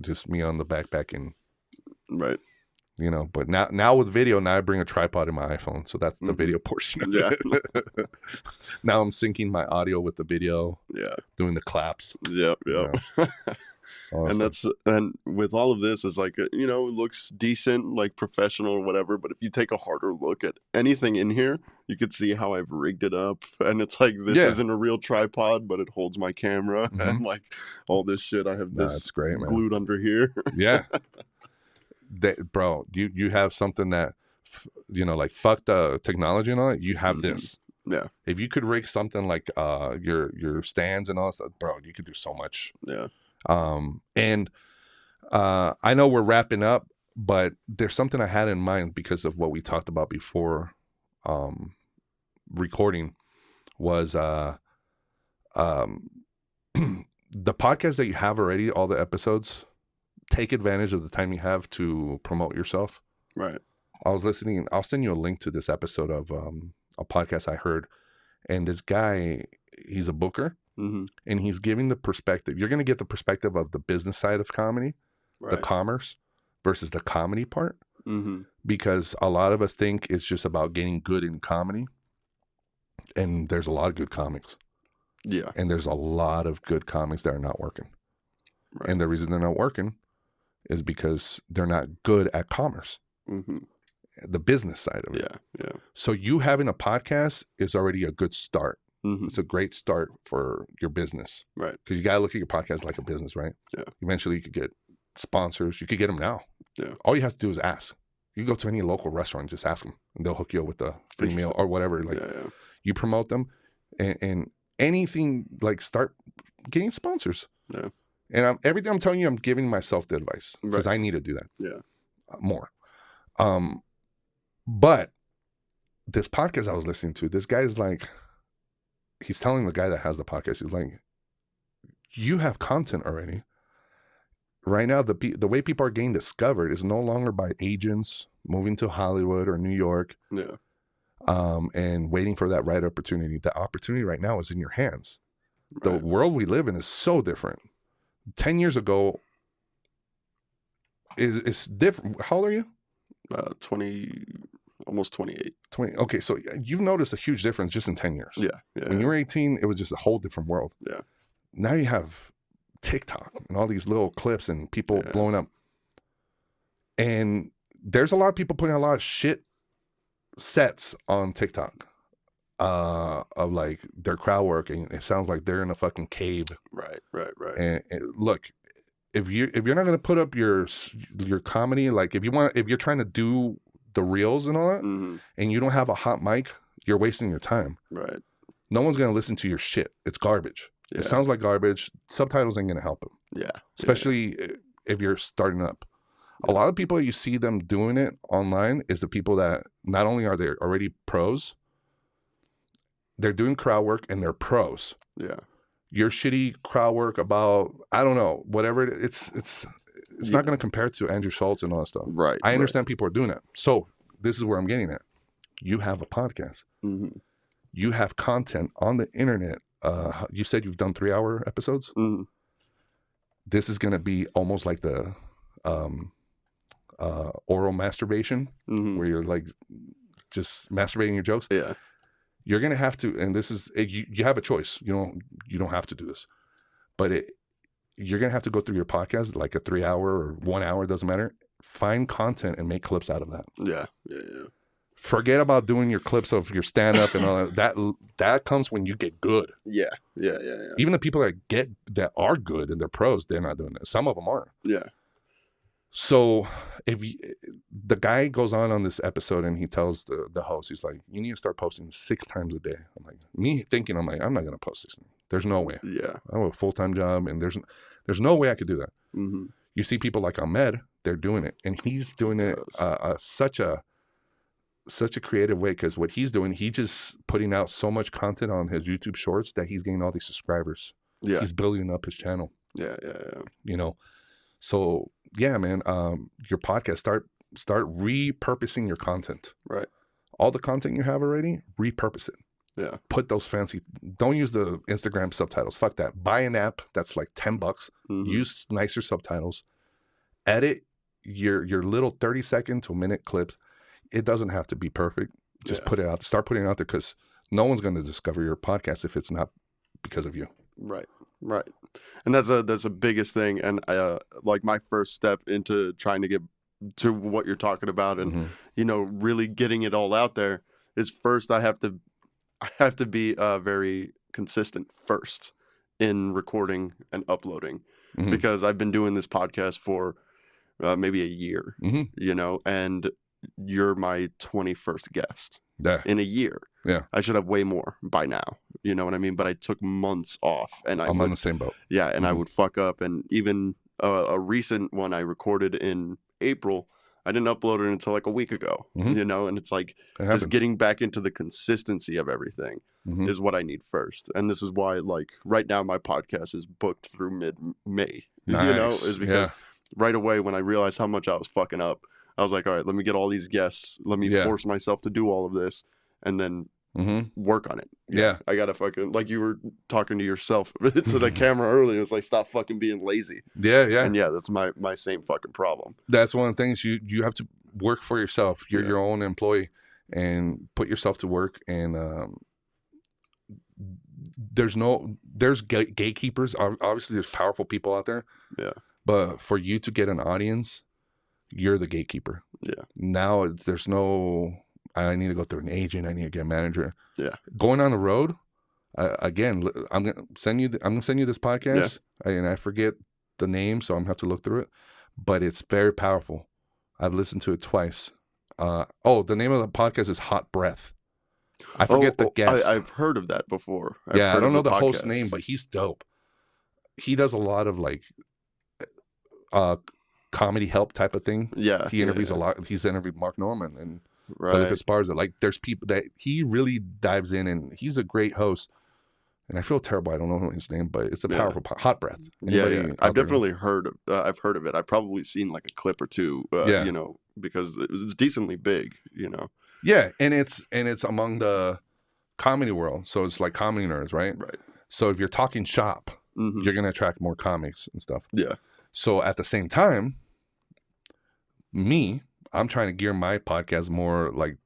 just me on the backpacking. Right. But now with video, now I bring a tripod in my iPhone, so that's the video portion of it. Now I'm syncing my audio with the video. Yeah. Doing the claps. Yeah. And with all of this, it's like, it looks decent, like professional or whatever. But if you take a harder look at anything in here, you could see how I've rigged it up. And it's like, this isn't a real tripod, but it holds my camera. Mm-hmm. And like all this shit, I have this that's great, man. Glued under here. Yeah. Bro, you have something that, like fuck the technology and all that. You have this. Yeah. If you could rig something like your stands and all that stuff, bro, you could do so much. Yeah. And I know we're wrapping up, but there's something I had in mind because of what we talked about before recording was the podcast that you have already, all the episodes. Take advantage of the time you have to promote yourself. Right. I was listening, and I'll send you a link to this episode of a podcast I heard. And this guy, he's a booker, and he's giving the perspective. You're going to get the perspective of the business side of comedy, the commerce, versus the comedy part. Because a lot of us think it's just about getting good in comedy. And there's a lot of good comics. Yeah. And there's a lot of good comics that are not working. Right. And the reason they're not working is because they're not good at commerce, the business side of it. Yeah. So you having a podcast is already a good start. It's a great start for your business. Right. Because you got to look at your podcast like a business, right? Yeah. Eventually you could get sponsors. You could get them now. Yeah. All you have to do is ask. You go to any local restaurant and just ask them, and they'll hook you up with a free meal or whatever. Like you promote them and anything, like start getting sponsors. Yeah. And everything I'm telling you, I'm giving myself the advice because I need to do that. Yeah. More. But this podcast I was listening to, this guy's like, he's telling the guy that has the podcast, he's like, you have content already. Right now, the way people are getting discovered is no longer by agents moving to Hollywood or New York. Yeah. And waiting for that right opportunity. The opportunity right now is in your hands. Right. The world we live in is so different. 10 years ago, it's different. How old are you? 20, almost 28. 20. Okay, so you've noticed a huge difference just in 10 years. Yeah. When you were 18, it was just a whole different world. Yeah. Now you have TikTok and all these little clips and people blowing up. And there's a lot of people putting a lot of shit sets on TikTok of like their crowd work, and it sounds like they're in a fucking cave. Right. And look, if you're not gonna put up your comedy, like if you're trying to do the reels and all that, and you don't have a hot mic, you're wasting your time. Right. No one's gonna listen to your shit. It's garbage. It sounds like garbage. Subtitles ain't gonna help it. Yeah. Especially if you're starting up. A lot of people, you see them doing it online is the people that not only are they already pros, they're doing crowd work and they're pros. Yeah. Your shitty crowd work about, I don't know, whatever it's not going to compare to Andrew Schultz and all that stuff. Right. I understand people are doing it. So this is where I'm getting at. You have a podcast. Mm-hmm. You have content on the internet. You said you've done 3-hour episodes. Mm-hmm. This is going to be almost like the oral masturbation, Mm-hmm. where you're like just masturbating your jokes. Yeah. You're going to have to, and this is, you have a choice. You don't have to do this, but you're going to have to go through your podcast, like a 3-hour or 1 hour, doesn't matter. Find content and make clips out of that. Yeah. Forget about doing your clips of your stand-up and all that. That comes when you get good. Yeah. Even the people that are good and they're pros, they're not doing that. Some of them are. Yeah. So if the guy goes on this episode and he tells the host, he's like, you need to start posting 6 times a day. I'm like, I'm not going to post 6. There's no way. Yeah. I have a full-time job and there's no way I could do that. Mm-hmm. You see people like Ahmed, they're doing it, and he's doing it such a creative way, because what he's doing, he just putting out so much content on his YouTube shorts that he's getting all these subscribers. Yeah. He's building up his channel. Yeah. So yeah, man, your podcast, start repurposing your content. Right. All the content you have already, repurpose it. Yeah. Put those don't use the Instagram subtitles. Fuck that. Buy an app that's like $10. Mm-hmm. Use nicer subtitles. Edit your little 30-second to a minute clips. It doesn't have to be perfect. Just put it out. Start putting it out there, because no one's going to discover your podcast if it's not because of you. Right. And that's the biggest thing. And like my first step into trying to get to what you're talking about, and really getting it all out there, is first I have to be very consistent first in recording and uploading, because I've been doing this podcast for maybe a year, and you're my 21st guest in a year. Yeah. I should have way more by now. You know what I mean? But I took months off, and I'm on the same boat. Yeah. And I would fuck up. And even a recent one I recorded in April, I didn't upload it until like a week ago, and it's like just getting back into the consistency of everything is what I need first. And this is why, like, right now my podcast is booked through mid-May, is because right away when I realized how much I was fucking up, I was like, all right, let me get all these guests. Let me force myself to do all of this, and then work on it. Yeah. I got to fucking, like you were talking to yourself to the camera earlier. It's like, stop fucking being lazy. Yeah. And that's my same fucking problem. That's one of the things you have to work for yourself. You're your own employee, and put yourself to work. And there's gatekeepers. Obviously there's powerful people out there. Yeah. But for you to get an audience, you're the gatekeeper. Yeah. Now there's no, I need to go through an agent. I need to get a manager. Yeah. Going on the road, again, I'm gonna send you this podcast, and I forget the name, so I'm gonna have to look through it. But it's very powerful. I've listened to it twice. The name of the podcast is Hot Breath. I forget the guest. I've heard of that before. I don't know the host name, but he's dope. He does a lot of like comedy help type of thing. Yeah. He interviews a lot. He's interviewed Mark Norman and Philip Esparza. Like, there's people that he really dives in, and he's a great host. And I feel terrible. I don't know his name, but it's a powerful Hot Breath. I've definitely heard of. I've heard of it. I've probably seen like a clip or two. Because it was decently big. Yeah, and it's among the comedy world, so it's like comedy nerds, right? Right. So if you're talking shop, you're gonna attract more comics and stuff. Yeah. So at the same time, I'm trying to gear my podcast more like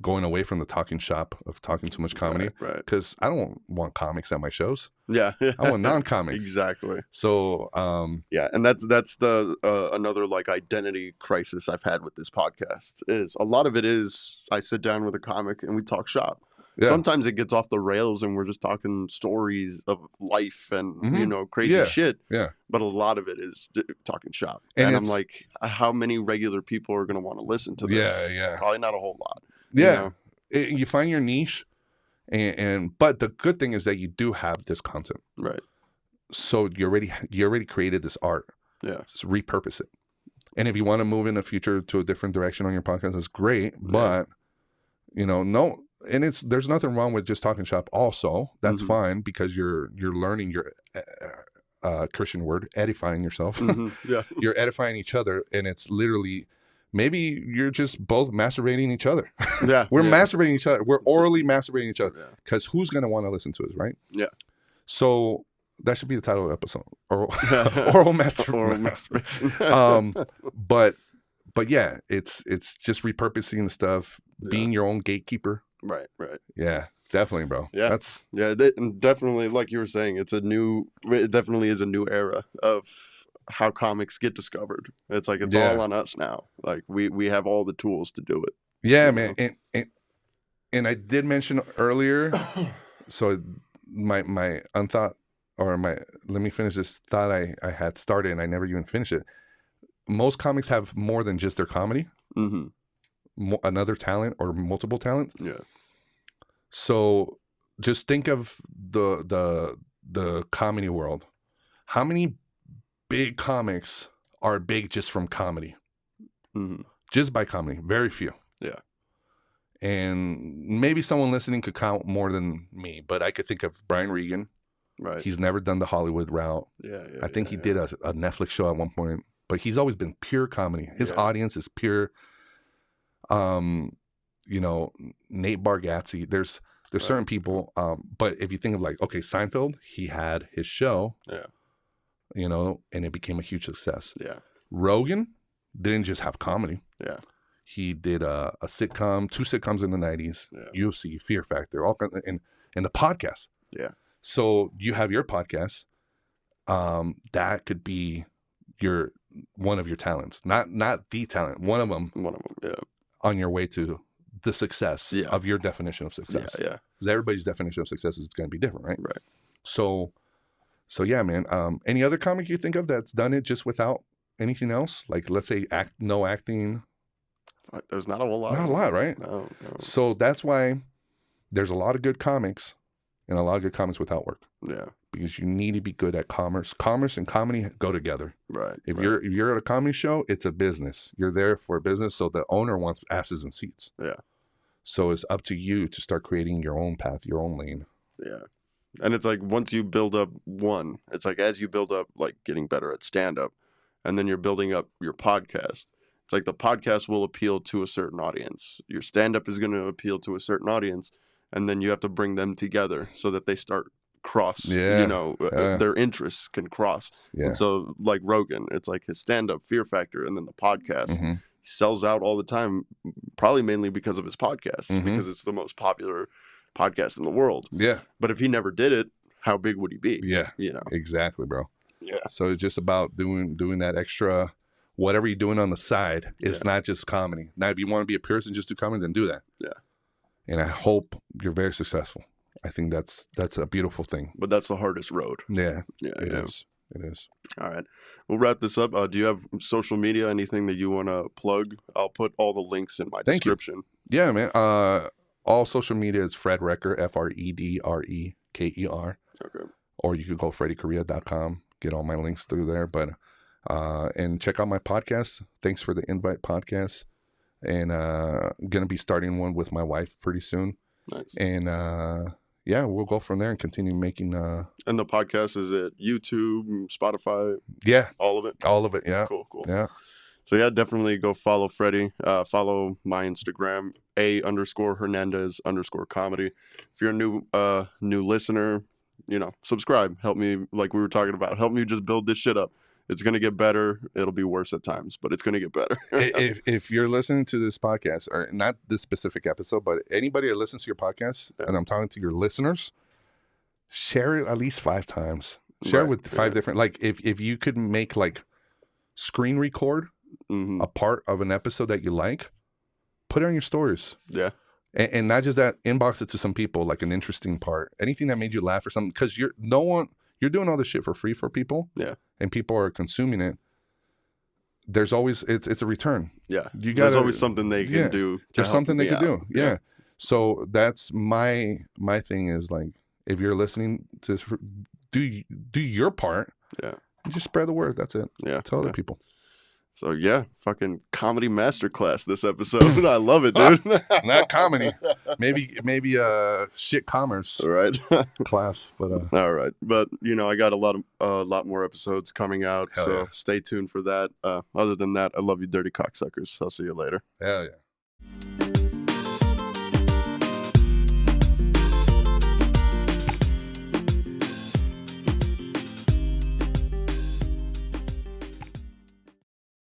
going away from the talking shop of talking too much comedy. Right. Because I don't want comics at my shows. Yeah. I want non-comics. Exactly. So and that's the another like identity crisis I've had with this podcast. Is a lot of it is I sit down with a comic and we talk shop. Yeah. Sometimes it gets off the rails and we're just talking stories of life and, crazy shit. Yeah. But a lot of it is talking shop. And I'm like, how many regular people are going to want to listen to this? Yeah. Probably not a whole lot. Yeah. You find your niche, But the good thing is that you do have this content. Right. So you already created this art. Yeah. Just repurpose it. And if you want to move in the future to a different direction on your podcast, that's great. But no, and there's nothing wrong with just talking shop. Also, that's fine because you're learning your Christian word, edifying yourself. Yeah. You're edifying each other, and it's literally maybe you're just both masturbating each other. Yeah. We're masturbating each other. We're orally masturbating each other because who's gonna want to listen to us, right? Yeah. So that should be the title of the episode. Oral masturbation. But yeah, it's just repurposing the stuff, being your own gatekeeper. Right. Yeah, definitely, bro. Yeah. Definitely, like you were saying, it definitely is a new era of how comics get discovered. It's like it's all on us now. Like we have all the tools to do it. Yeah, man. And I did mention earlier, so my unthought, or let me finish this thought I had started and I never even finished it. Most comics have more than just their comedy, another talent or multiple talents. Yeah. So just think of the comedy world. How many big comics are big just from comedy? Just by comedy, very few. Yeah. And maybe someone listening could count more than me, but I could think of Brian Regan. Right. He's never done the Hollywood route. Yeah. I think he did a Netflix show at one point, but he's always been pure comedy. His audience is pure. Nate Bargatze. There's certain people. But if you think of like, okay, Seinfeld, he had his show. Yeah. And it became a huge success. Yeah. Rogan didn't just have comedy. Yeah. He did a sitcom, 2 sitcoms in the 90s, UFC, Fear Factor, all kinds, and the podcast. Yeah. So you have your podcast. That could be one of your talents, not the talent, one of them. Yeah. On your way to the success of your definition of success. Yeah. Because everybody's definition of success is going to be different, right? Right. So yeah, man. Any other comic you think of that's done it just without anything else? Like, let's say no acting. There's not a whole lot. Not a lot, right? No. So that's why there's a lot of good comics and a lot of good comics without work. Yeah. Because you need to be good at commerce. Commerce and comedy go together. Right. If you're at a comedy show, it's a business. You're there for a business, so the owner wants asses and seats. Yeah. So it's up to you to start creating your own path, your own lane. Yeah. And it's like once you build up one, it's like as you build up like getting better at stand-up, and then you're building up your podcast. It's like the podcast will appeal to a certain audience. Your stand-up is going to appeal to a certain audience, and then you have to bring them together so that they start cross. Their interests can cross. Yeah. And so like Rogan, it's like his stand-up, Fear Factor, and then the podcast. He sells out all the time, probably mainly because of his podcast, because it's the most popular podcast in the world. Yeah. But if he never did it, how big would he be? Yeah. Exactly, bro. Yeah. So it's just about doing that extra, whatever you're doing on the side. It's not just comedy. Now, if you want to be a person, just do comedy, then do that. Yeah. And I hope you're very successful. I think that's a beautiful thing. But that's the hardest road. Yeah. Yeah. It is. All right. We'll wrap this up. Do you have social media, anything that you want to plug? I'll put all the links in my description. Yeah, man. All social media is Fred Reker, FREDREKER. Okay. Or you could go freddycorrea.com, get all my links through there. But and check out my podcast. Thanks for the invite, podcast. And gonna be starting one with my wife pretty soon. Nice. And we'll go from there and continue making. And the podcast is at YouTube, Spotify. Yeah, all of it. All of it. Yeah. Cool. Yeah. So yeah, definitely go follow Freddy. Follow my Instagram, _Hernandez_comedy. If you're a new listener, subscribe. Help me, like we were talking about. Help me just build this shit up. It's going to get better. It'll be worse at times, but it's going to get better. if you're listening to this podcast, or not this specific episode, but anybody that listens to your podcast, and I'm talking to your listeners, share it at least 5 times. Share it with 5 different, like if you could make like screen record a part of an episode that you like, put it on your stories. Yeah. And not just that, inbox it to some people, like an interesting part, anything that made you laugh or something, because you're doing all this shit for free for people. Yeah. And people are consuming it. There's always, it's a return. Yeah. There's always something they can do. There's something they can do. Yeah. So that's my thing is like, if you're listening to this, do your part. Yeah. And just spread the word. That's it. Yeah. Tell other people. So yeah, fucking comedy masterclass this episode. I love it, dude. Not comedy. Maybe shit commerce All right. class. But all right. But I got a lot more episodes coming out, Hell so yeah. stay tuned for that. Other than that, I love you, dirty cocksuckers. I'll see you later. hell yeah.